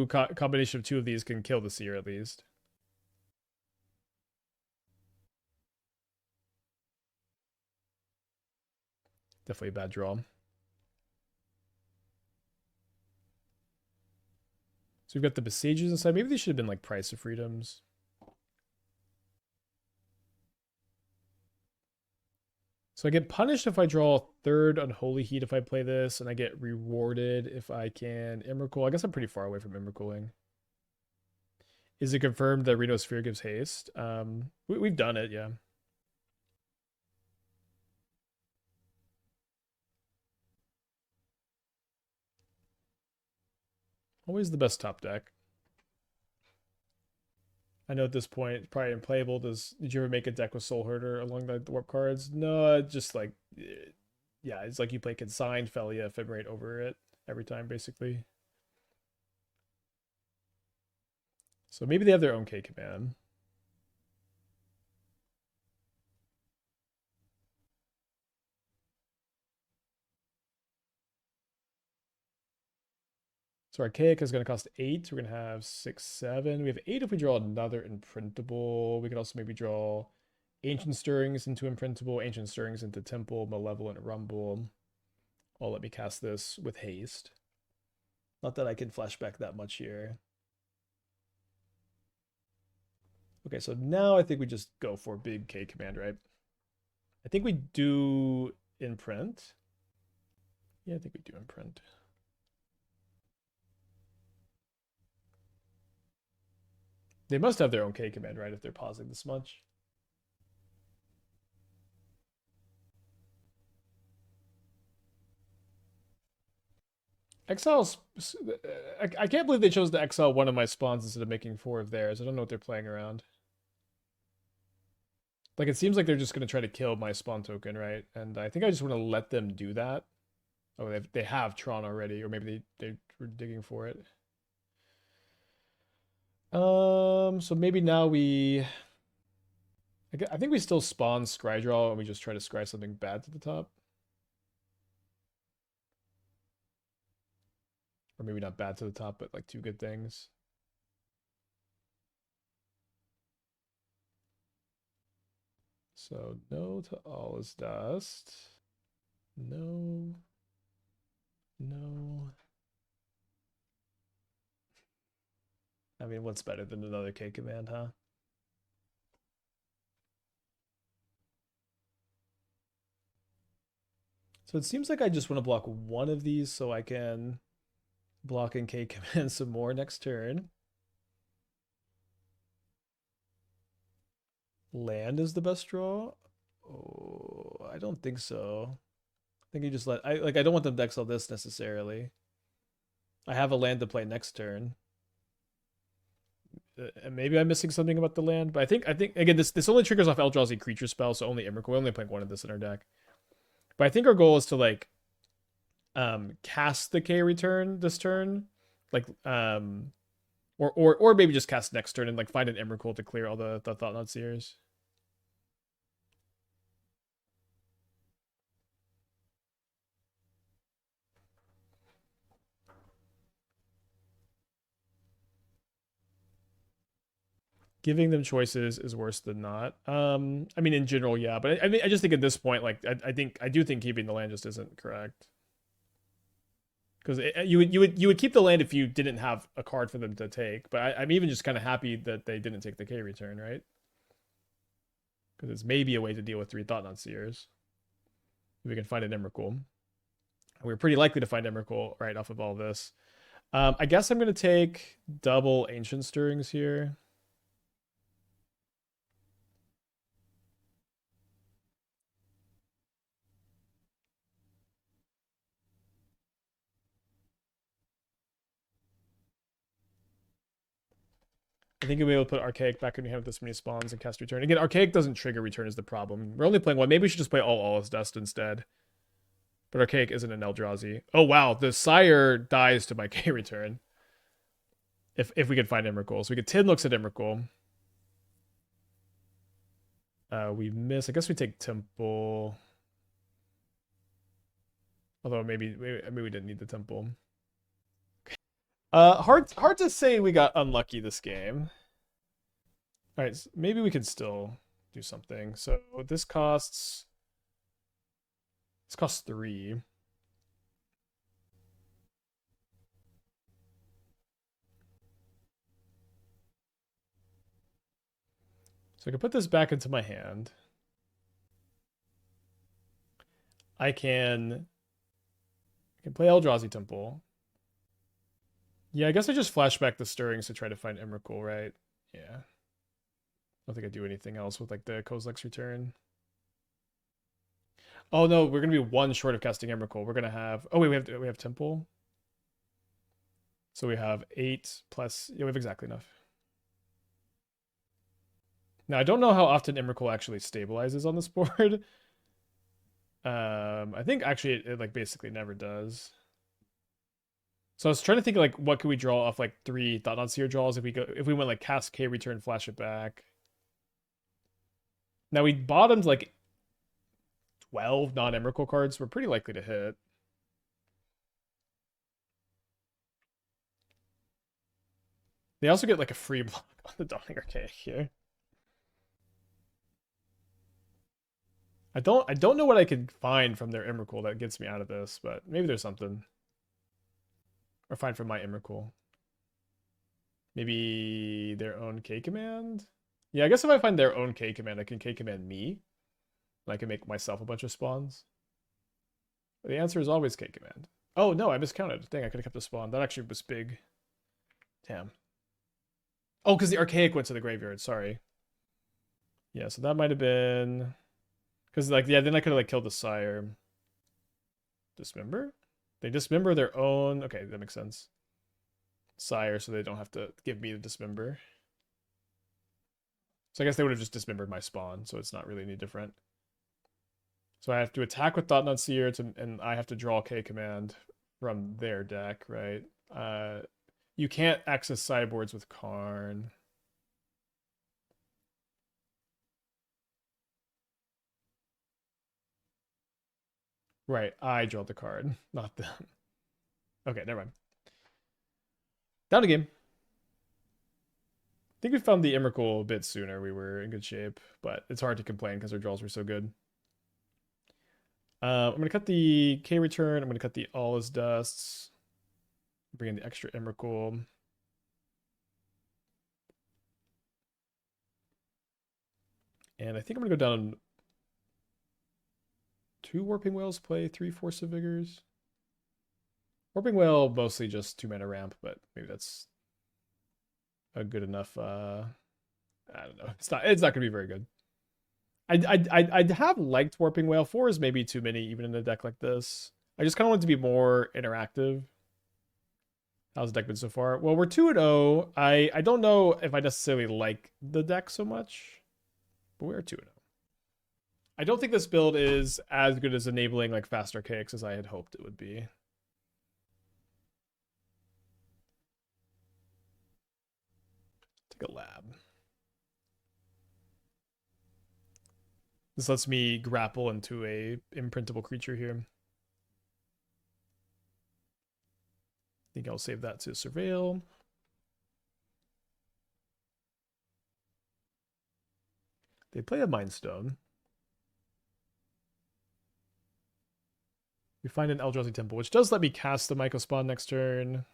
combination of 2 of these can kill the Seer at least. Definitely a bad draw. So we've got the Boseijus inside. Maybe these should have been like Price of Freedoms. So I get punished if I draw a 3rd Unholy Heat if I play this, and I get rewarded if I can Emrakul. I guess I'm pretty far away from Emrakuling. Is it confirmed that Reno Sphere gives haste? We've done it, yeah. Always the best top deck. I know at this point it's probably unplayable. Did you ever make a deck with Soul Herder along the warp cards? No, just like yeah, it's like you play Consigned, Felia, Ephemerate over it every time basically. So maybe they have their own K command. So Archaic is going to cost 8. We're going to have 6, 7. We have 8 if we draw another imprintable. We could also maybe draw Ancient Stirrings into imprintable, Ancient Stirrings into Temple, Malevolent Rumble. Oh, let me cast this with haste. Not that I can flashback that much here. Okay, so now I think we just go for big K command, right? I think we do imprint. Yeah, I think we do imprint. They must have their own K command, right? If they're pausing this much. Exile's. I can't believe they chose to exile one of my spawns instead of making 4 of theirs. I don't know what they're playing around. Like, it seems like they're just going to try to kill my spawn token, right? And I think I just want to let them do that. Oh, they have Tron already, or maybe they were digging for it. So maybe now I think we still spawn Scry Draw and we just try to scry something bad to the top. Or maybe not bad to the top, but like 2 good things. So no to all is dust. No. No. I mean, what's better than another K command, huh? So it seems like I just want to block one of these so I can block in K command some more next turn. Land is the best draw? Oh, I don't think so. I think you just I don't want them to exile this necessarily. I have a land to play next turn. Maybe I'm missing something about the land, but I think again this only triggers off Eldrazi creature spell, so only Emrakul. We're only playing one of this in our deck. But I think our goal is to like cast the K return this turn. Like or maybe just cast next turn and like find an Emrakul to clear all the Thought-Knot Seers. Giving them choices is worse than not. I mean, in general, yeah, but I mean, I just think at this point, like, I do think keeping the land just isn't correct. Because you would keep the land if you didn't have a card for them to take. But I'm even just kind of happy that they didn't take the K return, right? Because it's maybe a way to deal with 3 Thought-Knot Seers. If we can find an Emrakul. We're pretty likely to find Emrakul right off of all this. I guess I'm going to take double Ancient Stirrings here. I think you'll be able to put Archaic back in your hand with this many spawns and cast Return. Again, Archaic doesn't trigger Return is the problem. We're only playing one. Maybe we should just play all is Dust instead. But Archaic isn't an Eldrazi. Oh, wow. The Sire dies to my K return. If we could find Emrakul. So we get 10 looks at Emrakul. We miss. I guess we take Temple. Although maybe we didn't need the Temple. Hard to say we got unlucky this game. All right, so maybe we could still do something. So this costs 3. So I can put this back into my hand. I can play Eldrazi Temple. Yeah, I guess I just flash back the Stirrings to try to find Emrakul, right? Yeah. I don't think I do anything else with like the Kozilek's return. Oh no, we're gonna be 1 short of casting Emrakul. We're gonna have. Oh wait, we have Temple. So we have 8 plus. Yeah, we have exactly enough. Now I don't know how often Emrakul actually stabilizes on this board. I think actually it like basically never does. So I was trying to think like what could we draw off like 3 Thought Seer draws if we went like cast K, return, flash it back. Now we bottomed like 12 non-Emrakul cards. We're pretty likely to hit. They also get like a free block on the Dawning Archaic here. I don't know what I could find from their Emrakul that gets me out of this, but maybe there's something. Or find from my Emrakul. Maybe their own K command? Yeah, I guess if I find their own K command, I can K command me. And I can make myself a bunch of spawns. But the answer is always K command. Oh no, I miscounted. Dang, I could have kept a spawn. That actually was big. Damn. Oh, because the Archaic went to the graveyard. Sorry. Yeah, so that might have been... Because, like, yeah, then I could have, like, killed the Sire. Dismember? They dismember their own... Okay, that makes sense. Sire, so they don't have to give me the Dismember. So I guess they would have just dismembered my spawn, so it's not really any different. So I have to attack with Thought Seer, and I have to draw K command from their deck, right? You can't access sideboards with Karn. Right, I draw the card, not them. Okay, never mind. Down a game. I think we found the Emrakul a bit sooner. We were in good shape, but it's hard to complain because our draws were so good. I'm going to cut the K return. I'm going to cut the All is Dusts. Bring in the extra Emrakul. And I think I'm going to go down 2 Warping Wails, play 3 Force of Vigors. Warping Wail, mostly just 2 mana ramp, but maybe that's a good enough, I don't know. It's not going to be very good. I'd have liked Warping Wail. 4 is maybe too many, even in a deck like this. I just kind of want it to be more interactive. How's the deck been so far? Well, we're 2-0. I don't know if I necessarily like the deck so much, but we're 2-0. I don't think this build is as good as enabling like fast Archaics as I had hoped it would be. Take a lab. This lets me grapple into a imprintable creature here. I think I'll save that to Surveil. They play a Mind Stone. We find an Eldrazi Temple, which does let me cast the Mycospawn next turn.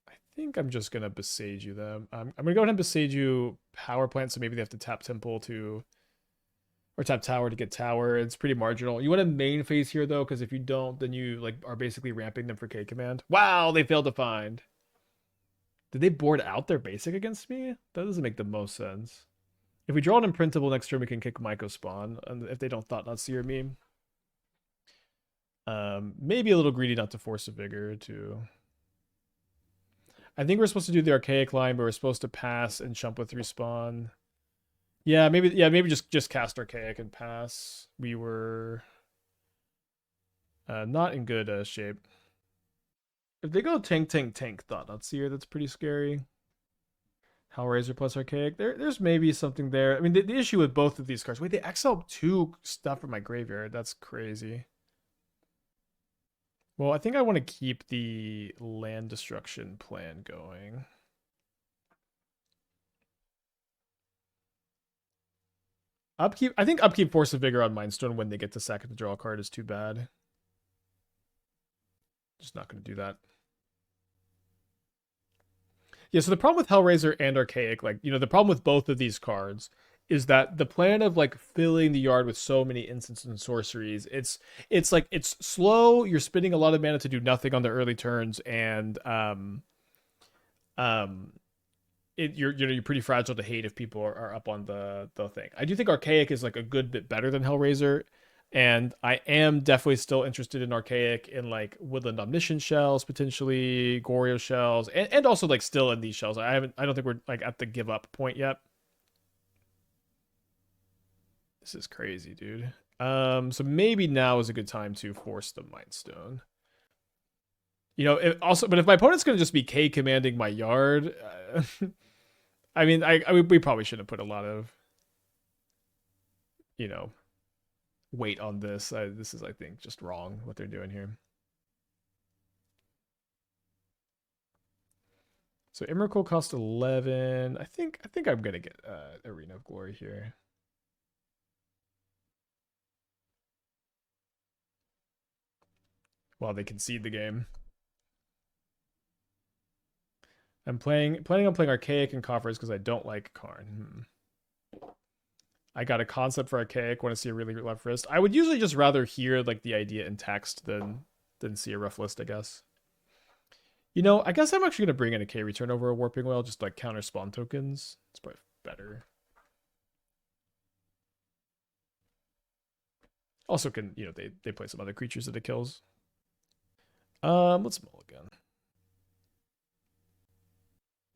I think I'm just going to Boseiju them. I'm going to go ahead and Boseiju Power Plant, so maybe they have to tap Temple to... Or tap Tower to get Tower. It's pretty marginal. You want to main phase here, though, because if you don't, then you like are basically ramping them for K command. Wow, they failed to find. Did they board out their basic against me? That doesn't make the most sense. If we draw an imprintable next turn, we can kick Mycospawn, and if they don't Thought Seer me. Maybe a little greedy not to Force of Vigor, too. I think we're supposed to do the Archaic line, but we're supposed to pass and jump with respawn. Yeah, maybe just cast Archaic and pass. We were not in good shape. If they go tank, Thought Seer, that's pretty scary. Hellraiser plus Archaic. There's maybe something there. I mean, the issue with both of these cards... Wait, they exiled 2 stuff from my graveyard. That's crazy. Well, I think I want to keep the land destruction plan going. I think upkeep Force of Vigor on Mindstone when they get to sack to draw a card is too bad. Just not going to do that. Yeah, so the problem with Hellraiser and Archaic, like, the problem with both of these cards is that the plan of like filling the yard with so many instants and sorceries, it's like it's slow. You're spending a lot of mana to do nothing on the early turns, and you're pretty fragile to hate if people are up on the thing. I do think Archaic is like a good bit better than Hellraiser, and I am definitely still interested in Archaic in like Woodland Omniscient shells, potentially Goryo shells, and also like still in these shells. I don't think we're like at the give up point yet. This is crazy, dude. So maybe now is a good time to force the Mind Stone. You know, but if my opponent's gonna just be K commanding my yard, I mean, we probably shouldn't put a lot of, you know, weight on this. This is, I think, just wrong what they're doing here. So Emrakul cost 11. I think I'm gonna get Arena of Glory here. While they concede the game. I'm planning on playing Archaic and Coffers because I don't like Karn. I got a concept for Archaic, want to see a really rough list. I would usually just rather hear like the idea in text than see a rough list, I guess. You know, I guess I'm actually gonna bring in a K return over a Warping Wail, just like counter spawn tokens. It's probably better. Also can, you know, they play some other creatures that it kills. Let's mulligan.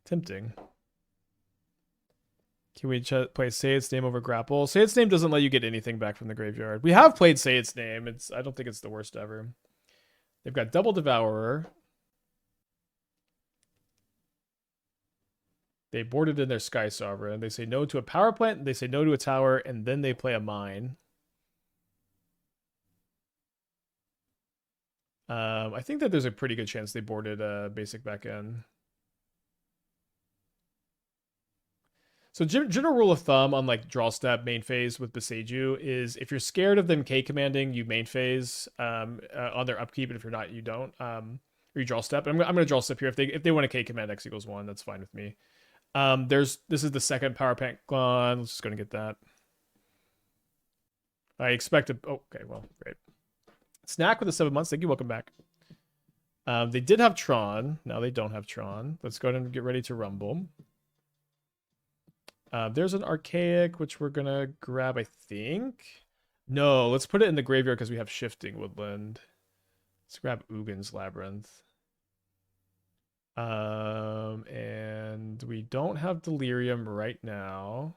Tempting. Can we play Say Its Name over Grapple? Say Its Name doesn't let you get anything back from the graveyard. We have played Say Its Name. I don't think it's the worst ever. They've got Double Devourer. They boarded in their Sky Sovereign. They say no to a power plant. They say no to a tower, and then they play a mine. I think that there's a pretty good chance they boarded a basic back end. So general rule of thumb on like draw step main phase with Boseiju is if you're scared of them K commanding, you main phase on their upkeep, and if you're not, you don't. Or you draw step. I'm gonna draw step here. If they want to K command X equals 1, that's fine with me. This is the second power plant gone. Let's just gonna get that. I expected. Oh, okay, well, great. Snack with the 7 months. Thank you. Welcome back. They did have Tron. Now they don't have Tron. Let's go ahead and get ready to rumble. There's an Archaic, which we're gonna grab, I think. No, let's put it in the graveyard because we have Shifting Woodland. Let's grab Ugin's Labyrinth. And we don't have Delirium right now.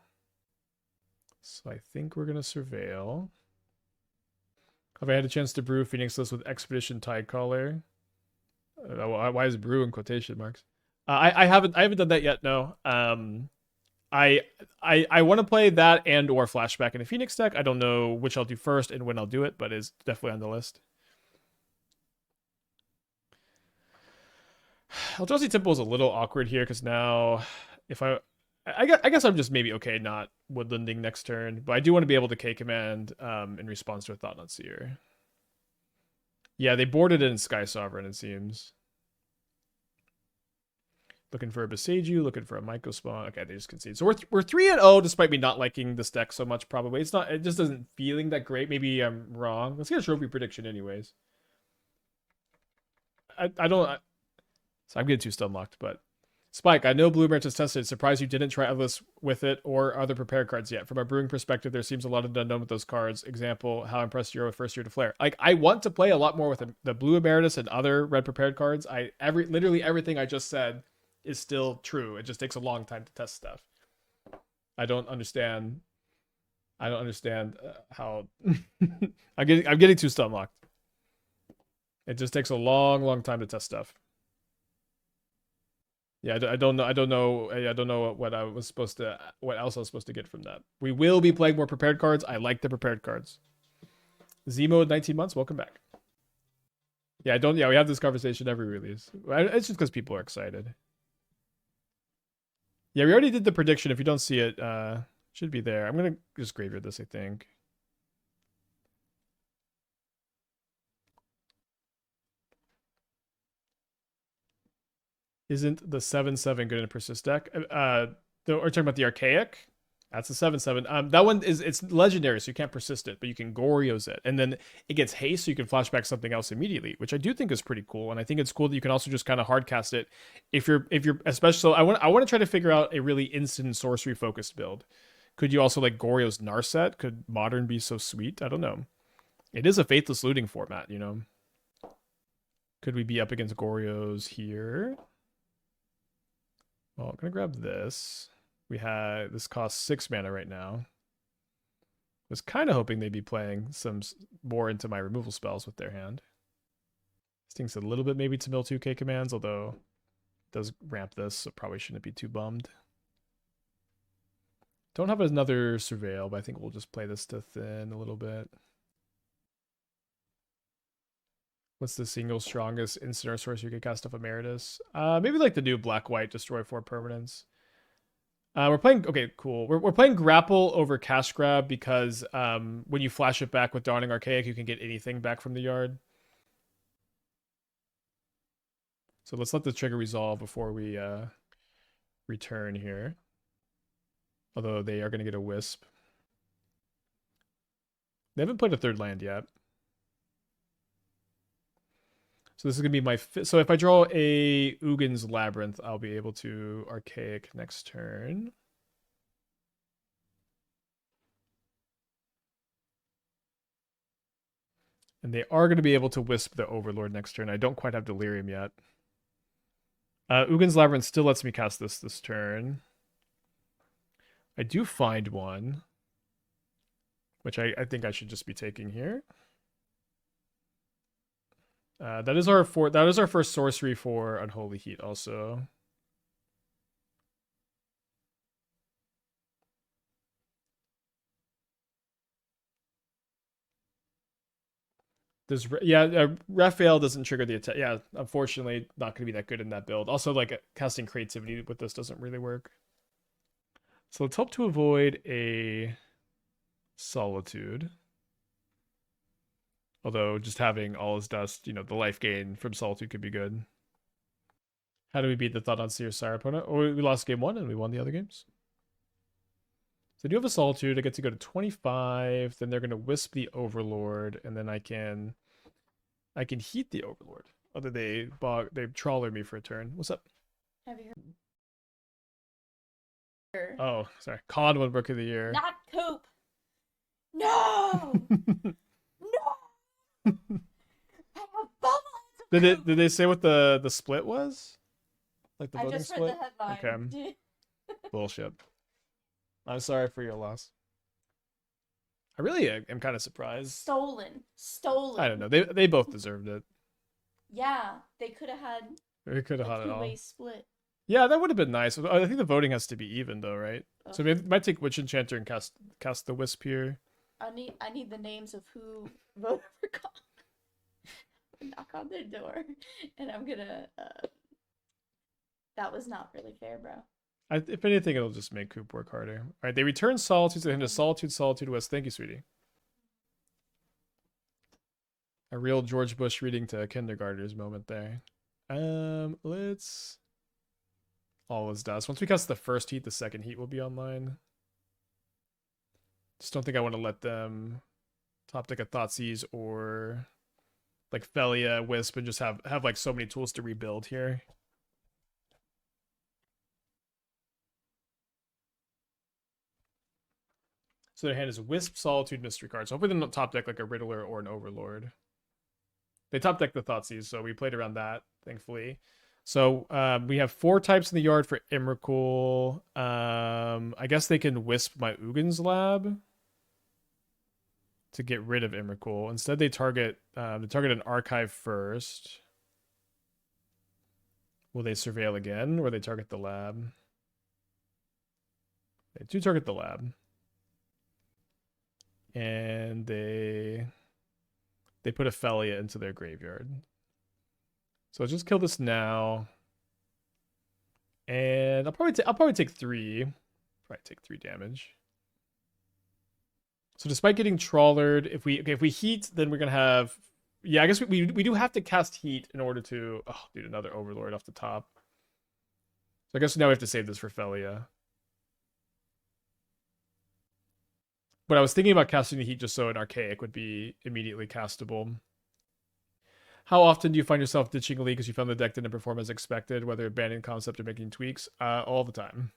So I think we're gonna Surveil. Have I had a chance to brew Phoenix List with Expedition Tidecaller? Why is brew in quotation marks? I haven't done that yet. No. I want to play that and or Flashback in a Phoenix deck. I don't know which I'll do first and when I'll do it, but it's definitely on the list. Eldrazi Temple is a little awkward here because now if I guess I'm just maybe okay not woodlanding next turn, but I do want to be able to K command in response to a Thought-Knot Seer. Yeah, they boarded it in Sky Sovereign, it seems. Looking for a Boseiju, looking for a Mycospawn. Okay, they just concede. So we're 3-0 despite me not liking this deck so much, probably. It just doesn't feeling that great. Maybe I'm wrong. Let's get a trophy prediction anyways. So I'm getting too stun locked, but Spike, I know Blue Merch has tested. Surprised you didn't try this with it or other prepared cards yet. From a brewing perspective, there seems a lot of unknown with those cards. Example, how impressed you are with First Year to Flare. Like, I want to play a lot more with the Blue Emeritus and other red prepared cards. Literally everything I just said is still true. It just takes a long time to test stuff. I don't understand how I'm getting too stun locked. It just takes a long time to test stuff. Yeah, I don't know what else I was supposed to get from that. We will be playing more prepared cards. I like the prepared cards. Zemo 19 months, welcome back. Yeah, we have this conversation every release. It's just because people are excited. Yeah, we already did the prediction. If you don't see it, should be there. I'm gonna just graveyard this, I think. Isn't the 7/7 good in a persist deck? We're talking about the Archaic. That's a 7/7. That one it's legendary, so you can't persist it, but you can Goryo's it, and then it gets haste, so you can flashback something else immediately, which I do think is pretty cool. And I think it's cool that you can also just kind of hard cast it if you're especially. So I want to try to figure out a really instant sorcery focused build. Could you also like Goryo's Narset? Could Modern be so sweet? I don't know. It is a Faithless Looting format, you know. Could we be up against Goryo's here? Well, I'm gonna grab this. This costs 6 mana right now. Was kind of hoping they'd be playing some more into my removal spells with their hand. Stings a little bit maybe to mill 2k commands, although it does ramp this, so probably shouldn't be too bummed. Don't have another Surveil, but I think we'll just play this to thin a little bit. What's the single strongest instant or source you could cast off Emeritus? Maybe like the new black-white destroy 4 permanents. We're playing, okay, cool. We're playing Grapple over Cash Grab because when you flash it back with Dawning Archaic, you can get anything back from the yard. So let's let the trigger resolve before we return here. Although they are going to get a Wisp. They haven't played a third land yet. So this is going to be my so if I draw a Ugin's Labyrinth, I'll be able to Archaic next turn. And they are going to be able to Wisp the Overlord next turn. I don't quite have Delirium yet. Ugin's Labyrinth still lets me cast this turn. I do find one, which I think I should just be taking here. That is our first sorcery for Unholy Heat also. Raphael doesn't trigger the attack. Yeah, unfortunately, not going to be that good in that build. Also, like, casting creativity with this doesn't really work. So let's hope to avoid a Solitude. Although just having All Is Dust, you know, the life gain from Solitude could be good. How do we beat the Thought on Seer Sire opponent? Oh, we lost game 1 and we won the other games. So I do have a Solitude. I get to go to 25. Then they're going to Wisp the Overlord, and then I can heat the Overlord. Although they trawler me for a turn. What's up? Have you heard? Oh, sorry. Conwin Book of the Year. Not Coop. No. No. I have bubbles. Did they say what the split was? Like the voting I just split? read the headline. Okay. Bullshit. I'm sorry for your loss. I really am kind of surprised. Stolen. I don't know. They both deserved it. Yeah, they could have had. They could have had it all. Two-way split. Yeah, that would have been nice. I think the voting has to be even though, right? Okay. So maybe might take Witch Enchanter and cast the Wisp here. I need the names of who voted for Con. Knock on their door, and I'm gonna. That was not really fair, bro. If anything, it'll just make Coop work harder. All right, they return Solitude to him to Solitude West. Thank you, sweetie. A real George Bush reading to kindergartners moment there. Let's All Is Dust. Once we cast the first heat, the second heat will be online. Just don't think I want to let them top deck a Thoughtseize or like Felia, Wisp, and just have like so many tools to rebuild here. So their hand is Wisp, Solitude, Mystery cards. So hopefully they don't top deck like a Riddler or an Overlord. They top deck the Thoughtseize, so we played around that, thankfully. So we have 4 types in the yard for Emrakul. I guess they can Wisp my Ugin's Lab to get rid of Emrakul. Instead, they target an Archive first. Will they Surveil again, or they target the Lab? They do target the Lab. And they put a Felia into their graveyard. So let's just kill this now. And I'll probably take 3. Probably take 3 damage. So despite getting trawlered, if we heat, then we're gonna have. Yeah, I guess we do have to cast heat in order to. Oh, dude, another Overlord off the top. So I guess now we have to save this for Felia. But I was thinking about casting the heat just so an Archaic would be immediately castable. How often do you find yourself ditching a league because you found the deck didn't perform as expected, whether abandoning concept or making tweaks? All the time.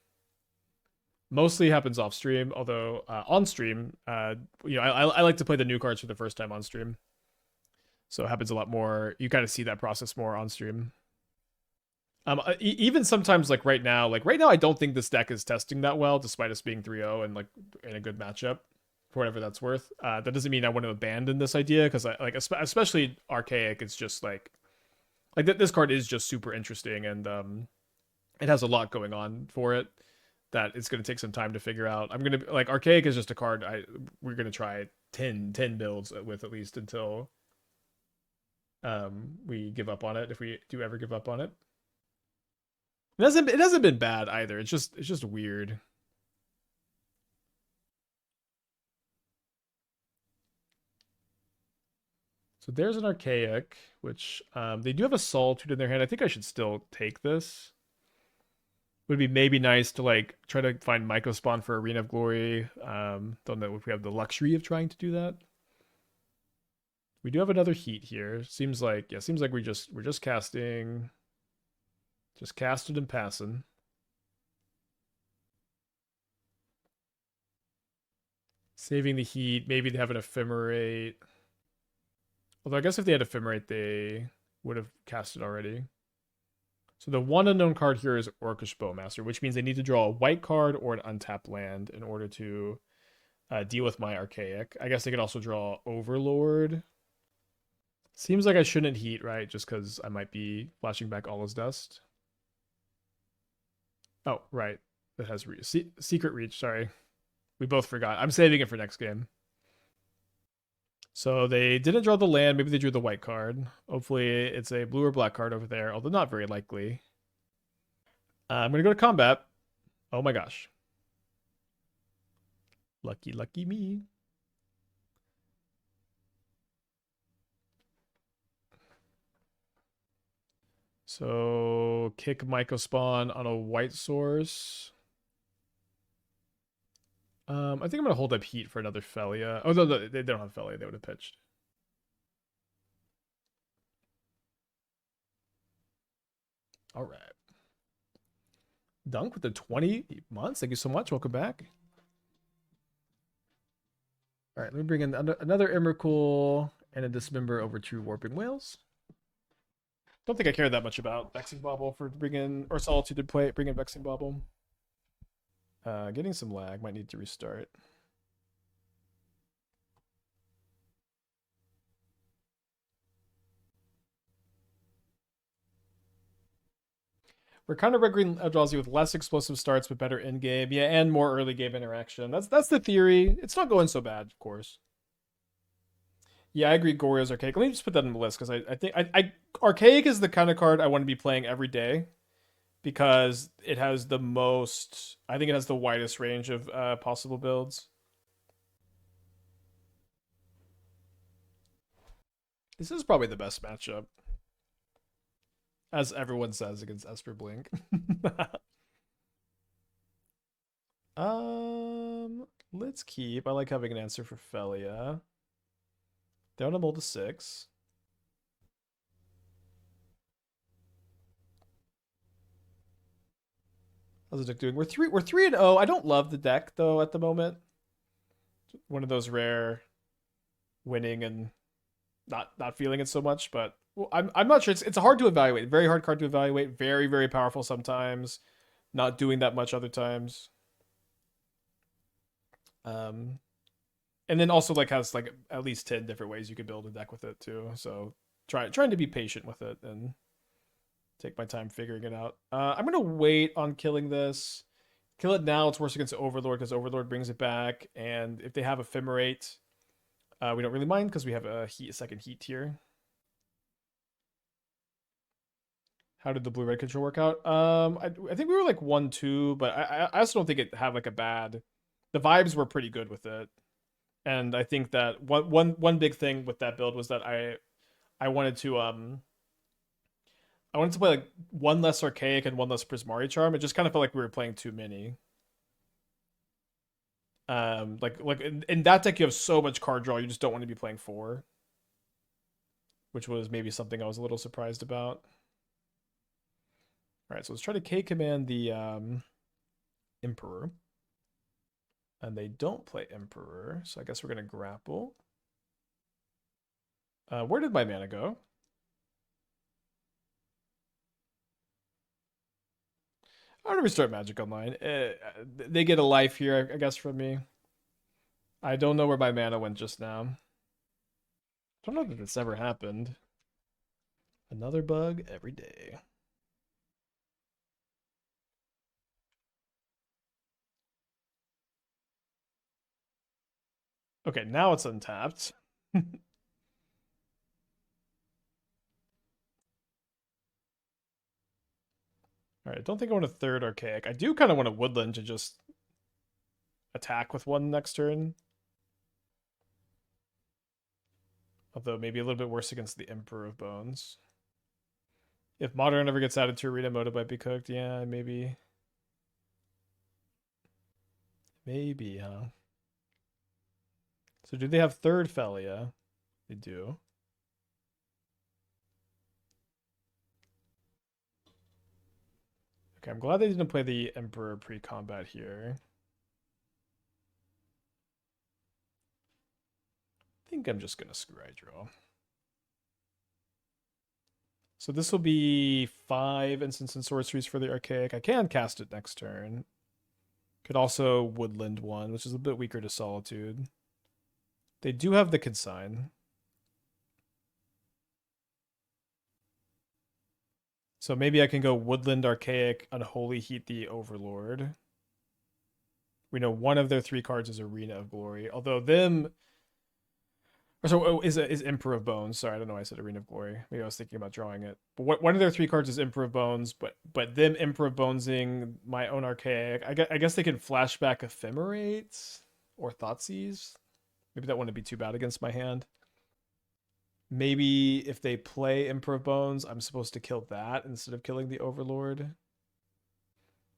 Mostly happens off stream, although on stream, I like to play the new cards for the first time on stream. So it happens a lot more. You kind of see that process more on stream. Even sometimes like right now, I don't think this deck is testing that well, despite us being 3-0 and like in a good matchup. for whatever that's worth. That doesn't mean I want to abandon this idea because I like, especially Archaic. It's just like this card is just super interesting, and it has a lot going on for it that it's going to take some time to figure out. I'm going to like Archaic is just a card we're going to try 10 builds with at least until we give up on it, if we do ever give up on it. It hasn't been bad either. It's just weird. So there's an Archaic, which they do have a Solitude in their hand. I think I should still take this. Would be maybe nice to like try to find Mycospawn for Arena of Glory. Don't know if we have the luxury of trying to do that. We do have another Heat here. Seems like we're just casting, just casted and passing. Saving the Heat. Maybe they have an Ephemerate. Although I guess if they had Ephemerate, they would have cast it already. So the one unknown card here is Orcish Bowmaster, which means they need to draw a white card or an untapped land in order to deal with my Archaic. I guess they could also draw Overlord. Seems like I shouldn't Heat, right? Just because I might be flashing back Allah's Dust. Oh, right. It has Secret Reach, sorry. We both forgot. I'm saving it for next game. So they didn't draw the land. Maybe they drew the white card. Hopefully it's a blue or black card over there, although not very likely. I'm going to go to combat. Oh my gosh. Lucky, lucky me. So kick Mycospawn on a white source. I think I'm going to hold up Heat for another Felia. Oh, no, they don't have Felia. They would have pitched. All right. Dunk with the 20 months. Thank you so much. Welcome back. All right, let me bring in another Emrakul and a Dismember over to Warping Wails. Don't think I care that much about Vexing Bauble for bringing, or Solitude to play, bring in Vexing Bauble. Getting some lag, might need to restart. We're kind of regular Eldrazi with less explosive starts but better in game, yeah, and more early game interaction. That's the theory. It's not going so bad, of course. Yeah, I agree. Goryo's Archaic. Let me just put that in the list because I think Archaic is the kind of card I want to be playing every day because it has the most. I think it has the widest range of possible builds. This is probably the best matchup, as everyone says, against Esper Blink. Let's keep. I like having an answer for Felia. Down a mold to 6. How's the deck doing? We're 3-0. I don't love the deck though at the moment. One of those rare winning and not feeling it so much, but well, I'm not sure. It's hard to evaluate. Very hard card to evaluate. Very, very powerful sometimes. Not doing that much other times. And then also like has like at least 10 different ways you could build a deck with it too. So trying to be patient with it and take my time figuring it out. I'm gonna wait on killing this. Kill it now. It's worse against Overlord because Overlord brings it back. And if they have Ephemerate, we don't really mind because we have a second Heat here. How did the blue-red control work out? I think we were like 1-2, but I also don't think it had like a bad. The vibes were pretty good with it, and I think that one big thing with that build was that I wanted to play like one less Archaic and one less Prismari Charm. It just kind of felt like we were playing too many. Like in that deck you have so much card draw, you just don't want to be playing 4, which was maybe something I was a little surprised about. All right, so let's try to K command the Emperor. And they don't play Emperor, so I guess we're going to grapple. Where did my mana go? I'm going to restart Magic Online. They get a life here, I guess, from me. I don't know where my mana went just now. I don't know that this ever happened. Another bug every day. Okay, now it's untapped. All right, I don't think I want a third Archaic. I do kind of want a Woodland to just attack with one next turn. Although maybe a little bit worse against the Emperor of Bones. If Modern ever gets added to Arena mode, it might be cooked. Yeah, maybe. Maybe, huh? So do they have third Felia? They do. Okay, I'm glad they didn't play the Emperor pre-combat here. I think I'm just gonna scry draw. So this will be 5 instants and sorceries for the Archaic. I can cast it next turn. Could also Woodland one, which is a bit weaker to Solitude. They do have the Consign. So maybe I can go Woodland Archaic, Unholy Heat the Overlord. We know one of their 3 cards is Arena of Glory. Although them... Or so is Emperor of Bones. Sorry, I don't know why I said Arena of Glory. Maybe I was thinking about drawing it. But one of their 3 cards is Emperor of Bones, but them Emperor of Bonesing my own Archaic. I guess they can flashback Ephemerate or Thoughtseize. Maybe that wouldn't be too bad against my hand. Maybe if they play Emperor of Bones, I'm supposed to kill that instead of killing the Overlord.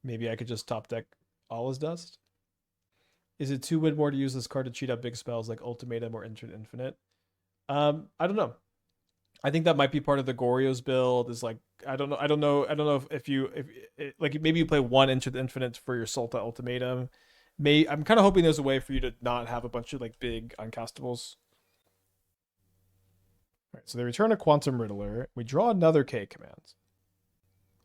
Maybe I could just top deck All Is Dust. Is it 2-win more to use this card to cheat out big spells like Ultimatum or Enter Infinite? I don't know. I think that might be part of the Goryo's build. Is like I don't know if like maybe you play one Enter the Infinite for your Sulta Ultimatum. I'm kind of hoping there's a way for you to not have a bunch of like big uncastables. All right, so they return a Quantum Riddler. We draw another K command.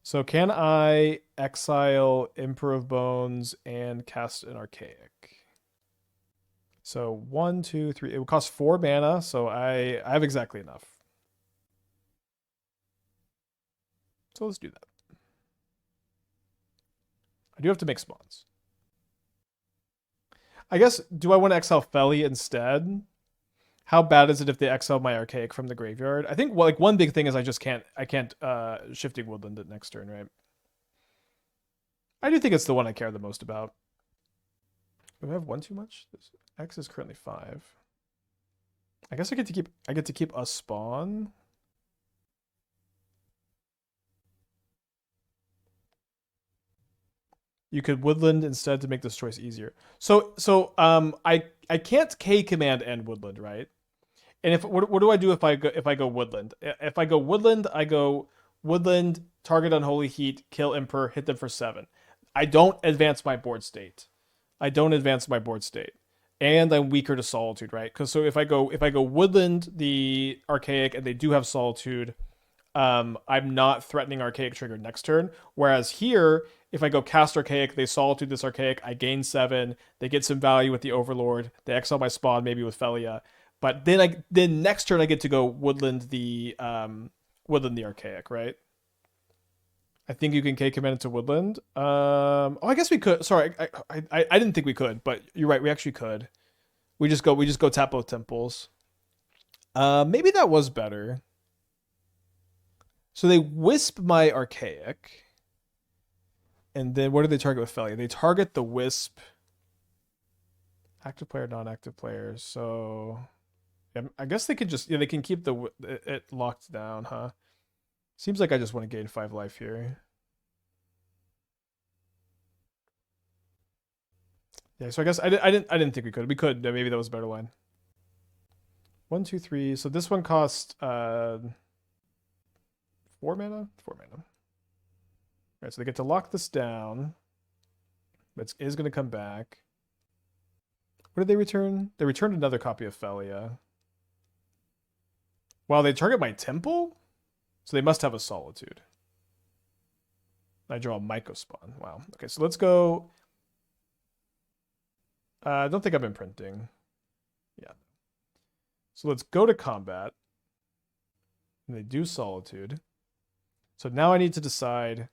So can I exile Emperor of Bones and cast an Archaic? So 1, 2, 3. It would cost 4 mana, so I have exactly enough. So let's do that. I do have to make spawns. I guess, do I want to exile Feli instead? How bad is it if they exile my Archaic from the graveyard? I think like one big thing is I can't Shifting Woodland it next turn, right? I do think it's the one I care the most about. Do I have 1 too much? This X is currently 5. I guess I get to keep a spawn. You could Woodland instead to make this choice easier. So I can't K command and Woodland, right? And if what do I do if I go Woodland? If I go Woodland, I go Woodland, target Unholy Heat, kill Emperor, hit them for 7. I don't advance my board state. And I'm weaker to Solitude, right? Because so if I go Woodland the Archaic and they do have Solitude, I'm not threatening Archaic trigger next turn. Whereas here, if I go cast Archaic, they Solitude this Archaic, I gain 7. They get some value with the Overlord. They exile my spawn maybe with Felia. But then next turn I get to go Woodland the Archaic, right? I think you can K command it to Woodland. I guess we could. Sorry, I didn't think we could, but you're right. We actually could. We just go tap both temples. Maybe that was better. So they wisp my Archaic, and then what do they target with Felia? They target the wisp. Active player, non-active player. So I guess they could just they can keep it locked down, huh? Seems like I just want to gain 5 life here. Yeah, so I guess I didn't think we could. We could. Maybe that was a better line. 1, 2, 3. So this one cost 4 mana. 4 mana. All right, so they get to lock this down. But it is going to come back. What did they return? They returned another copy of Felia. Wow, they target my temple? So they must have a Solitude. I draw a Mycospawn. Wow. Okay, so let's go. I don't think I'm imprinting. Yeah. So let's go to combat. And they do Solitude. So now I need to decide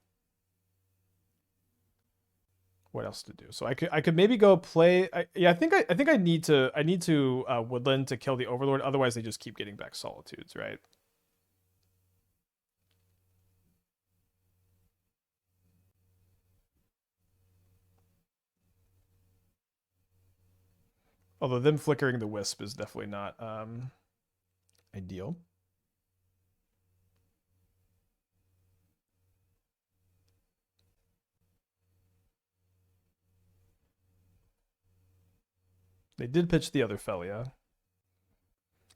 what else to do. So I could maybe go play. I think I need to Woodland to kill the Overlord. Otherwise, they just keep getting back Solitudes, right? Although them flickering the Wisp is definitely not ideal. They did pitch the other Felia.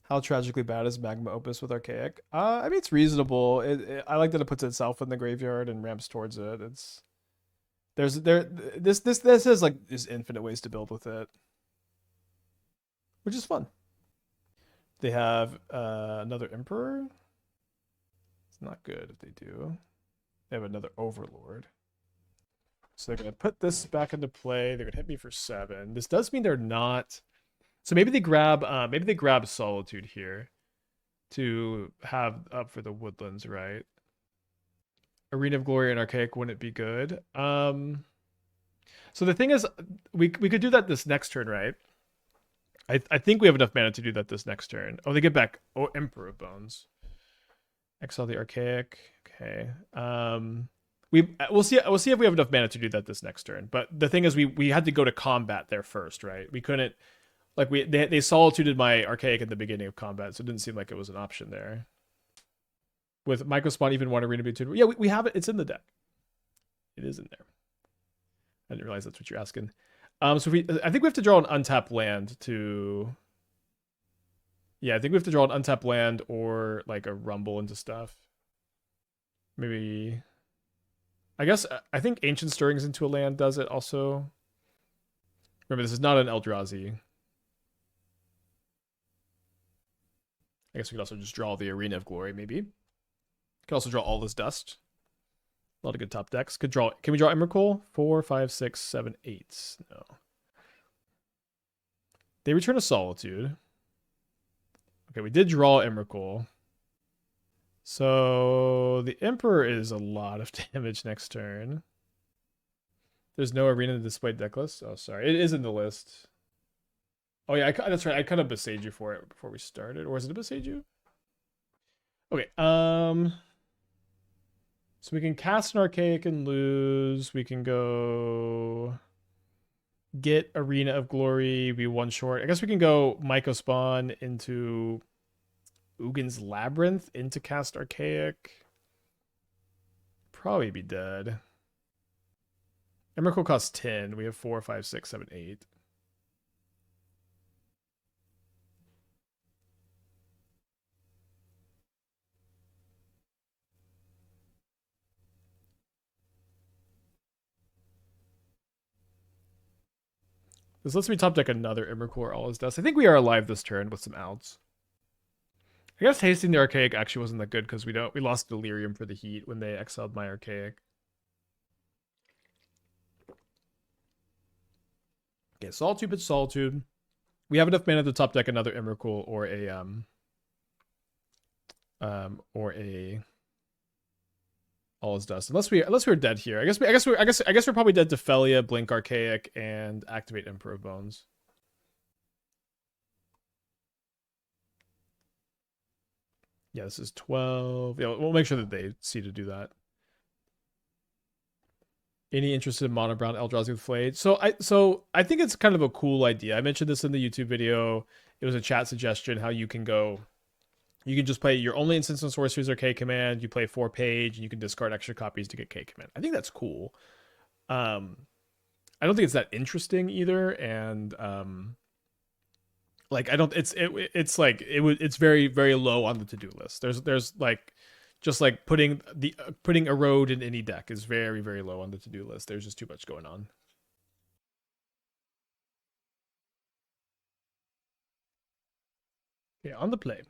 How tragically bad is Magma Opus with Archaic? I mean, it's reasonable. I like that it puts itself in the graveyard and ramps towards it. This has like there's infinite ways to build with it, which is fun. They have another Emperor. It's not good if they do. They have another Overlord. So they're gonna put this back into play. They're gonna hit me for 7. This does mean they're not. So maybe they grab Solitude here to have up for the Woodlands, right? Arena of Glory and Archaic wouldn't be good. So the thing is, we could do that this next turn, right? I think we have enough mana to do that this next turn. Oh, they get back Emperor of Bones. Exile the Archaic. Okay. We'll see if we have enough mana to do that this next turn. But the thing is, we had to go to combat there first, right? We couldn't. Like they solituded my Archaic at the beginning of combat, so it didn't seem like it was an option there. With Mycospawn, even one arena be tuned. Yeah, we have it. It's in the deck. It is in there. I didn't realize that's what you're asking. So I think we have to draw an untapped land to. Yeah, I think we have to draw an untapped land or like a rumble into stuff. Maybe. I think Ancient Stirrings into a land does it also. Remember, this is not an Eldrazi. I guess we could also just draw the Arena of Glory, maybe. Could also draw All This Dust. A lot of good top decks. Can we draw Emrakul? 4, 5, 6, 7, 8. No. They return a Solitude. Okay, we did draw Emrakul. So the Emperor is a lot of damage next turn. There's no arena in the displayed deck list. Oh, sorry. It is in the list. Oh, yeah, that's right. I kind of Boseiju for it before we started. Or is it a Boseiju? Okay, so we can cast an Archaic and lose. We can go get Arena of Glory, be one short. I guess we can go Mycospawn into Ugin's Labyrinth into cast Archaic. Probably be dead. Emrakul costs 10. We have 4, 5, 6, 7, 8. This lets me top deck another Emrakul or All His Dust. I think we are alive this turn with some outs. I guess Hasting the Archaic actually wasn't that good because we lost Delirium for the Heat when they exiled my Archaic. Okay, Solitude, but Solitude. We have enough mana to top deck another Emrakul or a All His Dust. Unless we're dead here. I guess we're probably dead to Felia, Blink Archaic, and activate Emperor of Bones. Yeah, this is 12. Yeah, we'll make sure that they see to do that. Any interested in mono brown Eldrazi with Flayed? So I think it's kind of a cool idea. I mentioned this in the YouTube video. It was a chat suggestion how you can just play your only instance on sorceries or K command. You play 4 page, and you can discard extra copies to get K command. I think that's cool. I don't think it's that interesting either, and like I don't. It's very very low on the to do list. There's like just like putting Erode in any deck is very very low on the to do list. There's just too much going on. Okay, on the play.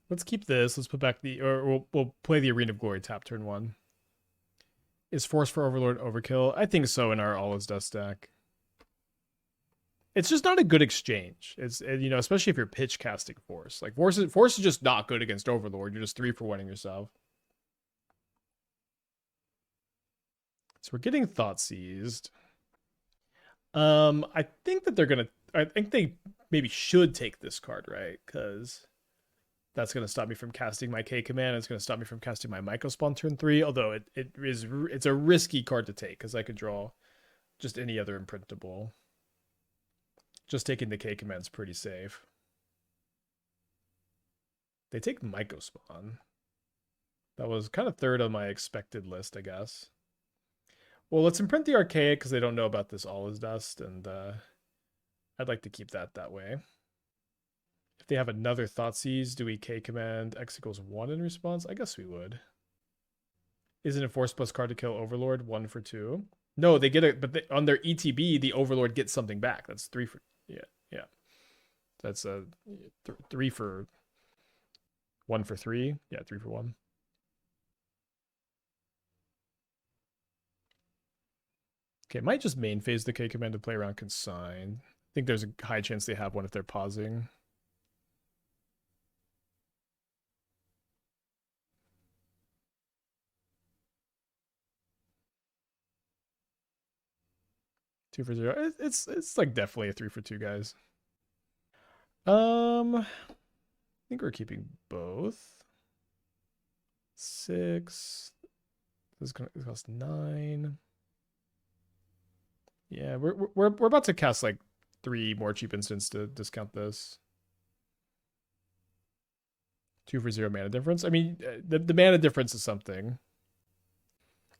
Let's keep this. Let's put back we'll play the Arena of Glory tap turn 1. Is Force for Overlord overkill? I think so in our All His Dust deck. It's just not a good exchange. It's especially if you're pitch casting Force. Like Force is just not good against Overlord. You're just 3-for-1ing yourself. So we're getting Thought Seized. I think that they're gonna. I think they maybe should take this card, right? Because that's gonna stop me from casting my K command. It's gonna stop me from casting my Mycospawn turn 3. Although it's a risky card to take because I could draw just any other imprintable. Just taking the K command's pretty safe. They take Mycospawn. That was kind of third on my expected list, I guess. Well, let's imprint the Archaic because they don't know about this All is Dust, and I'd like to keep that way. If they have another Thoughtseize, do we K command X equals 1 in response? I guess we would. Isn't a Force plus card to kill Overlord 1 for 2? No, they get it, but on their ETB, the Overlord gets something back. That's 3 for, yeah. That's a 3 for 1 for 3. Yeah, 3 for 1. Okay, might just main phase the K command to play around Consign. I think there's a high chance they have one if they're pausing. Two for 0. It's like definitely a 3 for 2, guys. I think we're keeping both. 6. This is gonna cost 9. Yeah, we're about to cast like 3 more cheap instants to discount this. 2 for 0 mana difference. I mean, the mana difference is something.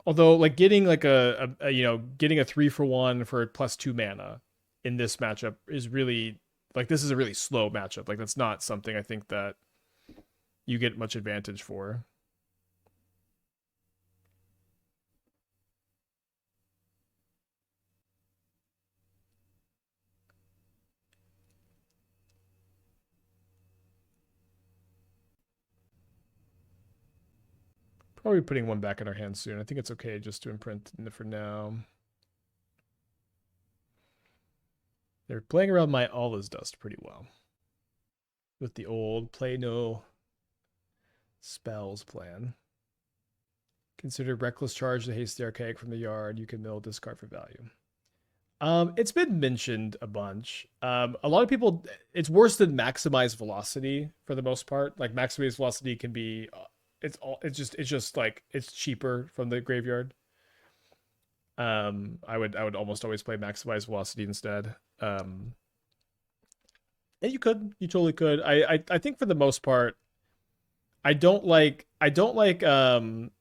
Although, like getting like getting a 3 for 1 for +2 mana in this matchup is really like this is a really slow matchup. Like that's not something I think that you get much advantage for. Probably putting one back in our hands soon. I think it's okay just to imprint for now. They're playing around my All is Dust pretty well. With the old play no spells plan. Consider Reckless Charge to haste the Archaic from the yard. You can mill discard for value. It's been mentioned a bunch. A lot of people, it's worse than Maximize Velocity for the most part. Like Maximize Velocity can be, it's just like it's cheaper from the graveyard. I would almost always play Maximize Velocity instead. And you totally could. I think for the most part, I don't like when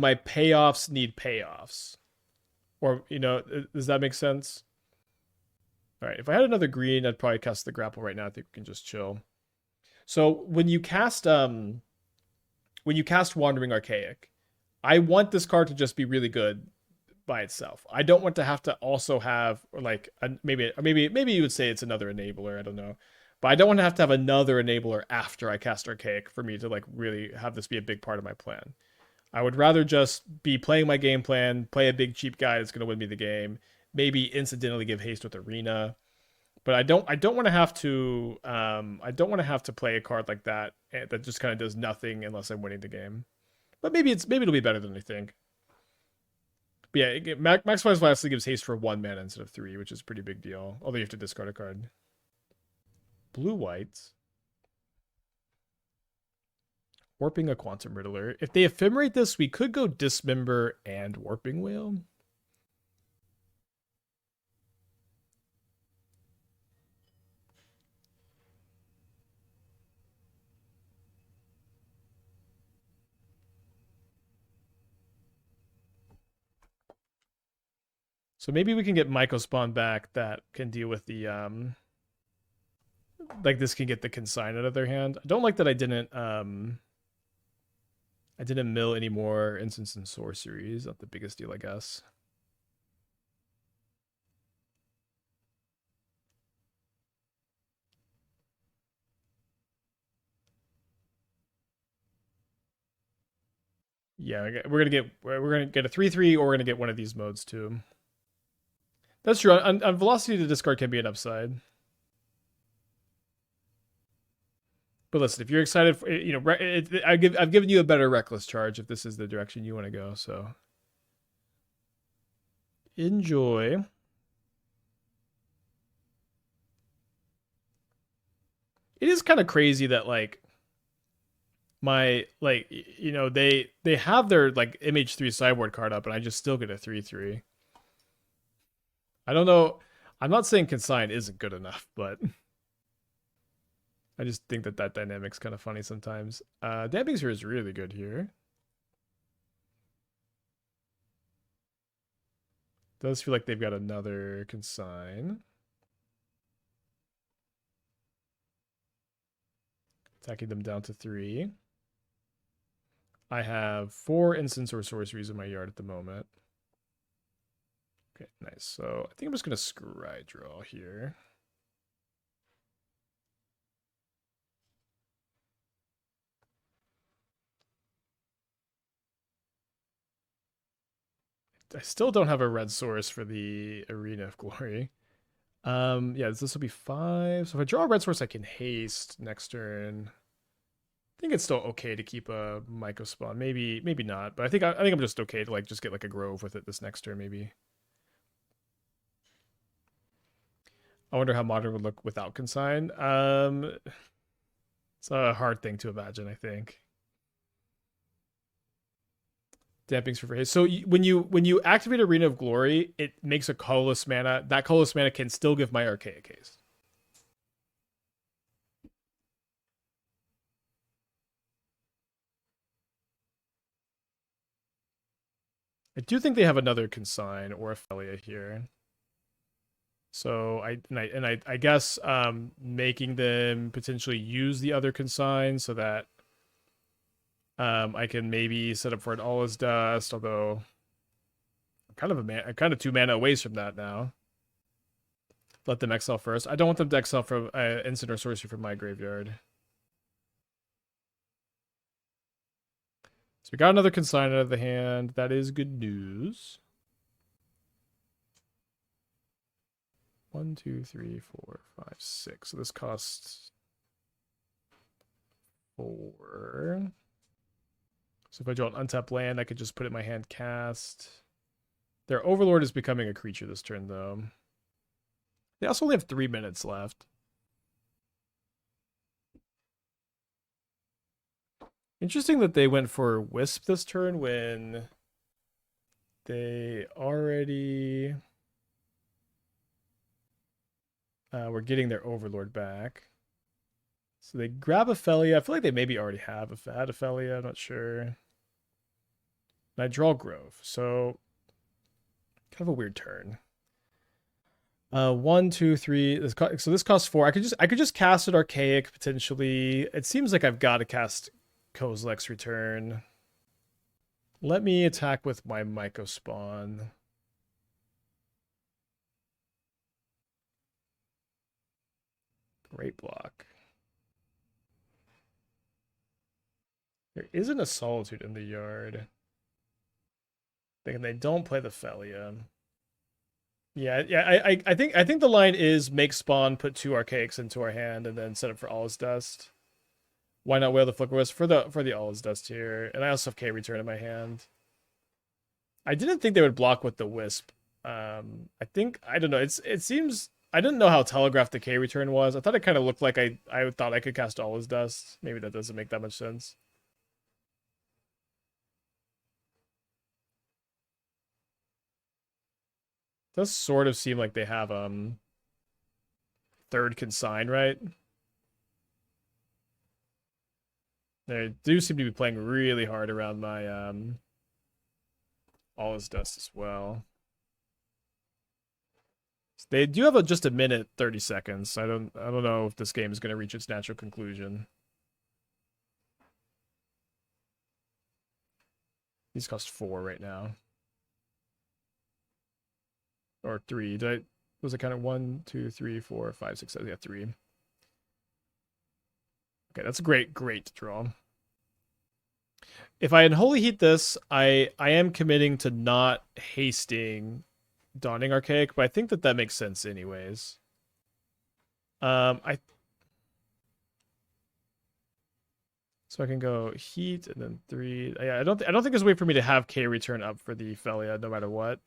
my payoffs need payoffs. Or, does that make sense? All right, if I had another green, I'd probably cast the Grapple right now. I think we can just chill. So when you cast Wandering Archaic, I want this card to just be really good by itself. I don't want to have to also have like maybe you would say it's another enabler. I don't know, but I don't want to have another enabler after I cast Archaic for me to like really have this be a big part of my plan. I would rather just be playing my game plan, play a big cheap guy that's going to win me the game, maybe incidentally give haste with Arena, but I don't want to have to play a card like that that just kind of does nothing unless I'm winning the game. But maybe it'll be better than I think. But yeah, Maximize Velocity gives haste for 1 mana instead of 3, which is a pretty big deal. Although you have to discard a card. Blue white. Warping a Quantum Riddler. If they ephemerate this, we could go Dismember and Warping Wail. So maybe we can get Mycospawn back that can deal with the like this can get the consign out of their hand. I don't like that I didn't mill any more instants and sorceries. Not the biggest deal, I guess. Yeah, we're gonna get a 3/3, or we're gonna get one of these modes too. That's true. On velocity, the discard can be an upside. But listen, if you're excited, for, I've given you a better reckless charge if this is the direction you want to go. So enjoy. It is kind of crazy that like they have their like MH3 sideboard card up, and I just still get a 3/3. I don't know. I'm not saying consign isn't good enough, but I just think that dynamic's kind of funny sometimes. Damping Sphere is really good here. Does feel like they've got another consign. Attacking them down to 3. I have 4 instants or sorceries in my yard at the moment. Okay, nice. So I think I'm just going to scry draw here. I still don't have a red source for the Arena of Glory. Yeah, this will be 5. So if I draw a red source, I can haste next turn. I think it's still okay to keep a Mycospawn. Maybe not, but I think I'm just okay to like just get like a Grove with it this next turn, maybe. I wonder how Modern would look without Consign. It's a hard thing to imagine, I think. Damping Sphere for haste. So when you activate Arena of Glory, it makes a colorless mana. That colorless mana can still give my Archaic haste. I do think they have another Consign or Ophelia here. So I guess making them potentially use the other Consign so that I can maybe set up for an All Is Dust, although I'm kind of 2 mana away from that now. Let them exile first. I don't want them to exile from instant or sorcery from my graveyard. So we got another Consign out of the hand. That is good news. 1, 2, 3, 4, 5, 6. So this costs 4. So if I draw an untapped land, I could just put it in my hand, cast. Their Overlord is becoming a creature this turn, though. They also only have 3 minutes left. Interesting that they went for Wisp this turn when they already were getting their Overlord back. So they grab Ophelia. I feel like they maybe already have had Ophelia. I'm not sure. And I draw Grove. So kind of a weird turn. 1, 2, 3. So this costs 4. I could just cast an Archaic potentially. It seems like I've got to cast Kozilek's Return. Let me attack with my Mycospawn. Great block. There isn't a Solitude in the yard. They don't play the Felia. Yeah. I think the line is make spawn, put 2 Archaics into our hand, and then set up for All Is Dust. Why not Wail the Flicker Wisp for the All Is Dust here? And I also have K Return in my hand. I didn't think they would block with the Wisp. I don't know. It seems I didn't know how telegraphed the K Return was. I thought it kind of looked like I thought I could cast All Is Dust. Maybe that doesn't make that much sense. Does sort of seem like they have third Consign, right? They do seem to be playing really hard around my All Is Dust as well. So they do have just a minute 30 seconds. I don't know if this game is going to reach its natural conclusion. These cost 4 right now. Or 3. Was it kind of 1, 2, 3, 4, 5, 6, 7? Yeah, 3. Okay, that's a great draw. If I Unholy Heat this, I am committing to not hasting Dawning Archaic, but I think that makes sense anyways. I So I can go heat and then 3. Yeah, I don't think there's a way for me to have K return up for the Felia no matter what.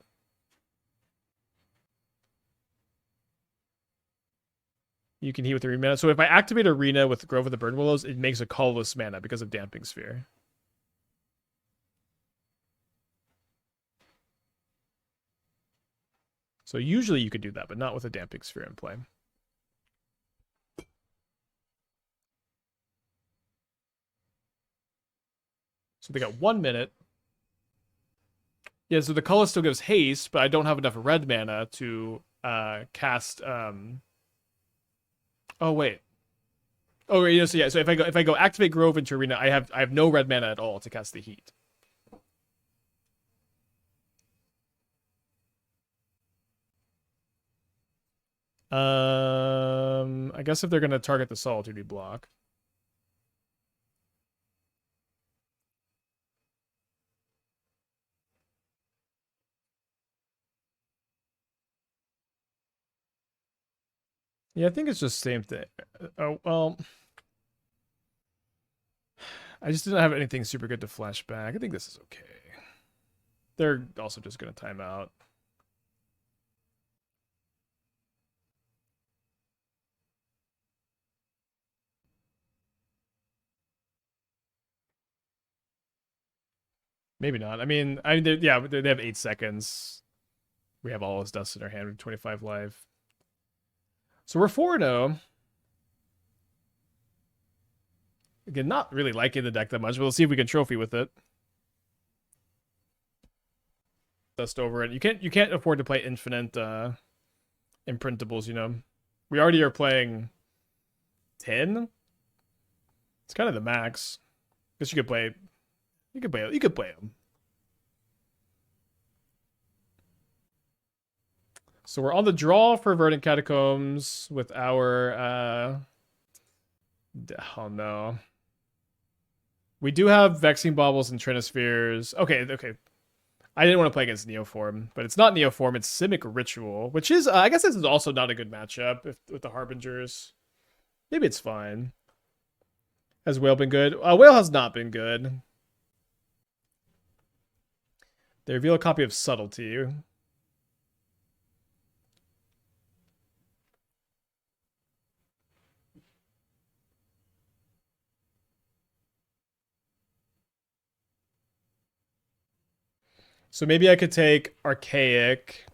You can heat with 3 mana. So if I activate Arena with Grove of the Burnwillows, it makes a colorless mana because of Damping Sphere. So usually you could do that, but not with a Damping Sphere in play. So they got 1 minute. Yeah, so the color still gives haste, but I don't have enough red mana to cast. Oh wait. Oh, you know, so yeah. So if I go activate Grove into Arena, I have no red mana at all to cast the heat. I guess if they're gonna target the Solitude, block. Yeah, I think it's just same thing. Oh well, I just didn't have anything super good to flash back. I think this is okay. They're also just gonna time out. Maybe not. I mean, yeah, they have 8 seconds. We have all his dust in our hand with 25 life. So we're 4-0. Again, not really liking the deck that much, but we'll see if we can trophy with it. Dust over it. You can't afford to play infinite imprintables, you know. We already are playing 10. It's kind of the max. Guess you could play them. So we're on the draw for Verdant Catacombs with our oh no. We do have Vexing Baubles and Trinispheres. Okay. I didn't want to play against Neoform, but it's not Neoform, it's Simic Ritual, which is I guess this is also not a good matchup with the Harbingers. Maybe it's fine. Has Whale been good? Whale has not been good. They reveal a copy of Subtlety. So maybe I could take Archaic,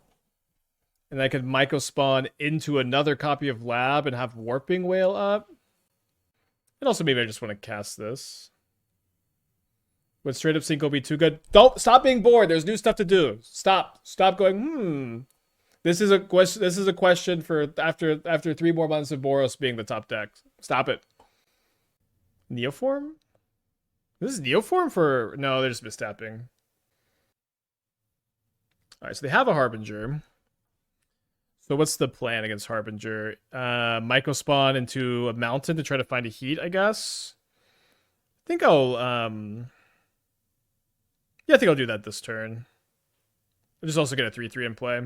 and I could Mycospawn into another copy of Lab and have Warping Wail up. And also maybe I just want to cast this. Would straight up Sync be too good? Don't stop being bored. There's new stuff to do. Stop going. This is a question for after 3 more months of Boros being the top deck. Stop it. Neoform? This is Neoform for no, they're just mistapping. Alright, so they have a Harbinger. So what's the plan against Harbinger? Mycospawn into a mountain to try to find a heat, I guess. I think I'll yeah, I think I'll do that this turn. I'll just also get a 3/3 in play.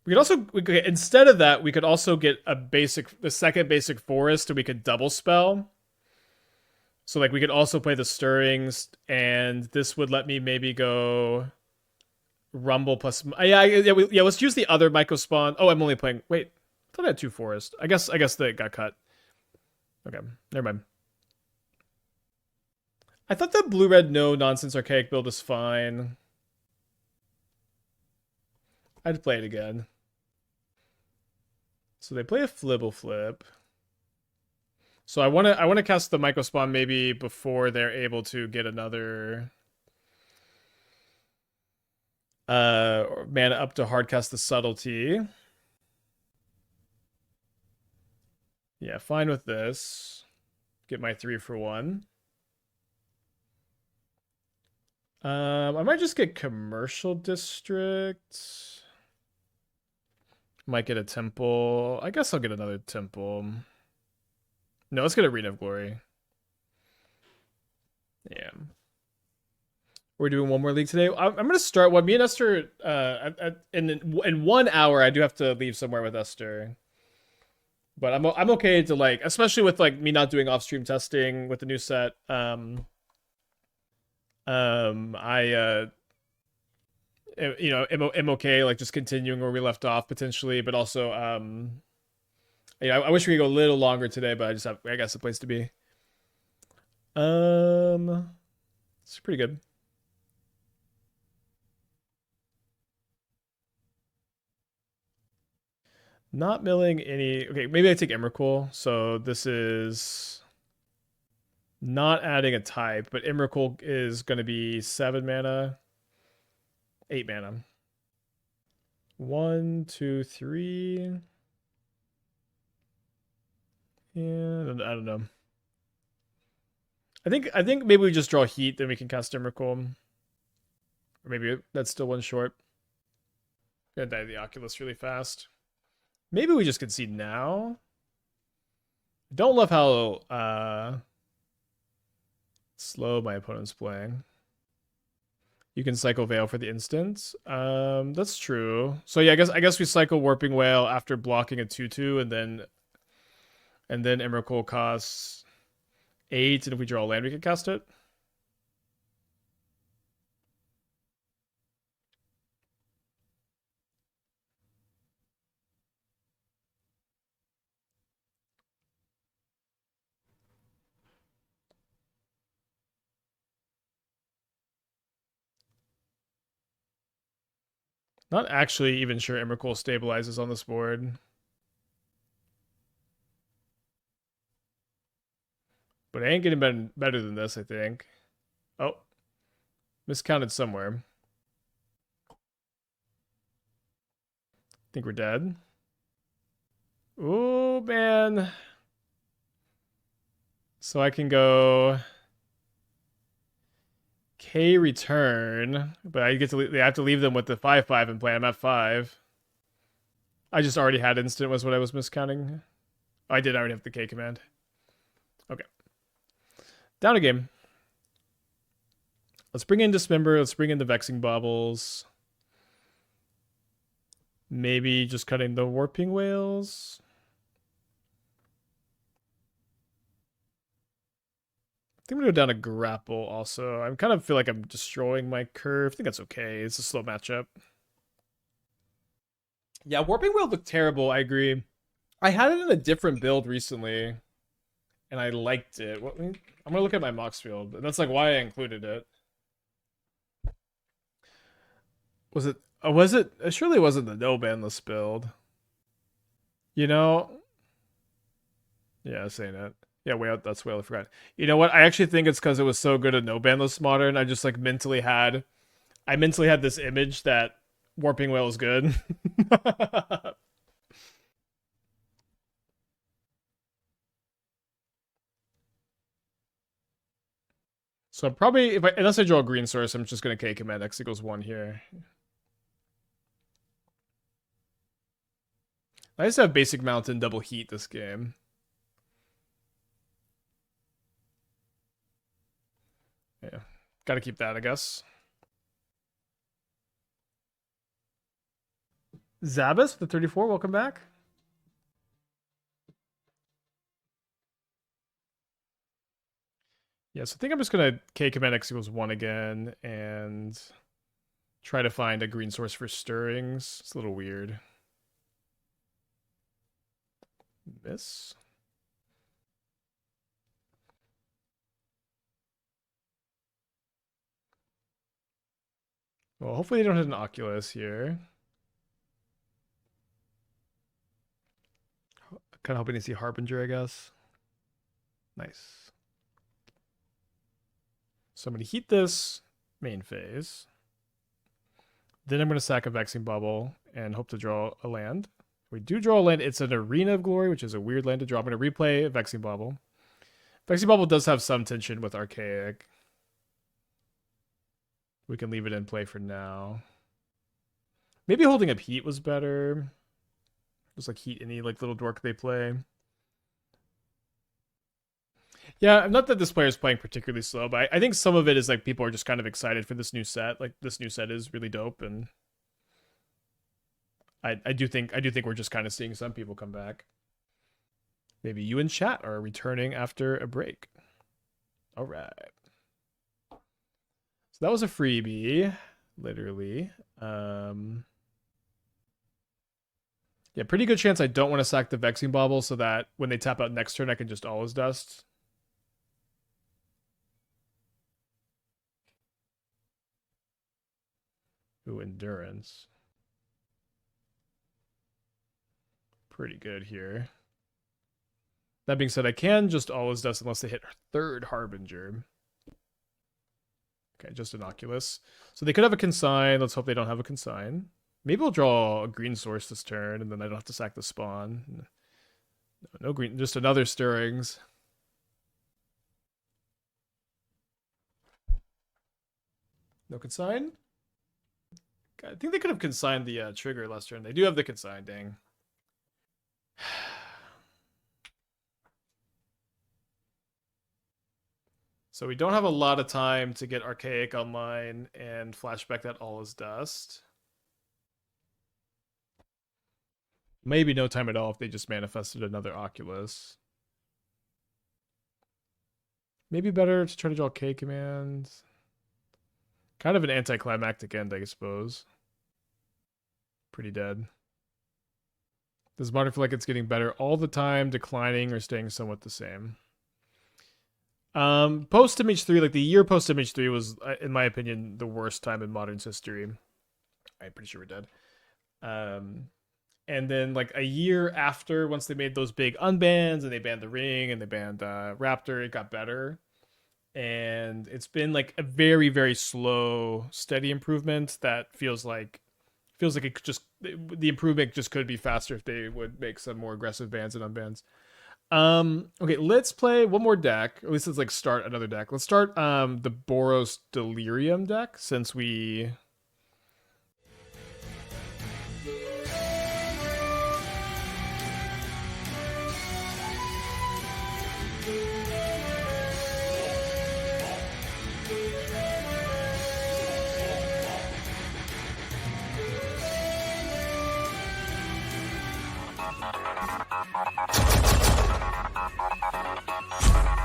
We could instead of that, we could also get the second basic forest, and we could double spell. So like we could also play the Stirrings, and this would let me maybe go Rumble plus yeah. Let's use the other Mycospawn. Oh, I'm only playing. Wait, I thought I had 2 forest. I guess that got cut. Okay, never mind. I thought the blue-red no-nonsense Archaic build is fine. I'd play it again. So they play a Flibble Flip. So I want to cast the Mycospawn maybe before they're able to get another mana up to hardcast the Subtlety. Yeah, fine with this. Get my 3 for 1. I might just get Commercial District. Might get a Temple. I guess I'll get another Temple. No, let's get Arena of Glory. Yeah. We're doing one more league today. I'm gonna start one. Me and Esther. In 1 hour, I do have to leave somewhere with Esther. But I'm okay to like, especially with like me not doing off stream testing with the new set. I am okay like just continuing where we left off potentially, but also I wish we could go a little longer today, but I guess a place to be. It's pretty good. Not milling any. Okay, maybe I take Emrakul. So this is not adding a type, but Emrakul is going to be 7 mana, 8 mana. 1, 2, 3. Yeah, I don't know. I think maybe we just draw Heat, then we can cast Emrakul. Or maybe that's still one short. Gonna die the Oculus really fast. Maybe we just concede now. Don't love how slow my opponent's playing. You can cycle Veil for the instant. That's true. So yeah, I guess we cycle Warping Wail after blocking a 2/2, and then Emrakul costs 8, and if we draw a land, we can cast it. Not actually even sure Emrakul stabilizes on this board. But I ain't getting better than this, I think. Oh. Miscounted somewhere. Think we're dead. Oh, man. So I can go K return, but I have to leave them with the 5/5 and play. I'm at 5. I just already had instant was what I was miscounting. Oh, I did already have the K command. Okay. Down a game. Let's bring in Dismember. Let's bring in the Vexing Baubles. Maybe just cutting the Warping Wails. I think I'm going to go down to Grapple also. I kind of feel like I'm destroying my curve. I think that's okay. It's a slow matchup. Yeah, Warping Wail looked terrible. I agree. I had it in a different build recently, and I liked it. I'm going to look at my Mox field. That's like why I included it. Was it? It surely wasn't the no banless build. You know? Yeah, saying it. Yeah, Whale, that's Whale, I forgot. You know what? I actually think it's because it was so good at no banless modern. I just like mentally had this image that Warping Wail is good. So probably unless I draw a green source, I'm just gonna K command X equals 1 here. I just have basic mountain double heat this game. Yeah. Gotta keep that, I guess. Zabas, the 34, welcome back. Yeah, so I think I'm just gonna K command X equals 1 again and try to find a green source for stirrings. It's a little weird. Miss. Well, hopefully they don't hit an Oculus here. Kind of hoping to see Harbinger, I guess. Nice. So I'm going to heat this main phase. Then I'm going to sack a Vexing Bauble and hope to draw a land. If we do draw a land, it's an Arena of Glory, which is a weird land to draw. I'm going to replay Vexing Bauble. Vexing Bauble does have some tension with Archaic. We can leave it in play for now. Maybe holding up Heat was better. Just like Heat any like little dork they play. Yeah, not that this player is playing particularly slow, but I think some of it is like people are just kind of excited for this new set. Like this new set is really dope, and I do think we're just kind of seeing some people come back. Maybe you and chat are returning after a break. All right. So that was a freebie, literally. Yeah, pretty good chance I don't want to sack the Vexing Bauble so that when they tap out next turn, I can just always dust. Ooh, endurance. Pretty good here. That being said, I can just always dust unless they hit third Harbinger. Okay, just Innocuous. So they could have a Consign. Let's hope they don't have a Consign. Maybe we'll draw a green source this turn, and then I don't have to sack the spawn. No green, just another Stirrings. No Consign? I think they could have consigned the trigger last turn. They do have the Consign, dang. So we don't have a lot of time to get Archaic online and flashback that all is dust. Maybe no time at all if they just manifested another Oculus. Maybe better to try to draw K commands. Kind of an anticlimactic end, I suppose. Pretty dead. Does Modern feel like it's getting better all the time, declining, or staying somewhat the same? Post Image 3, like the year post Image 3 was, in my opinion, the worst time in Modern's history. I'm pretty sure we're dead. And then like a year after, once they made those big unbans and they banned the Ring and they banned Raptor, it got better. And it's been like a very, very slow, steady improvement that feels like it could just, the improvement just could be faster if they would make some more aggressive bans and unbans. Okay, let's play one more deck. At least let's like start another deck. Let's start the Boros Delirium deck, since we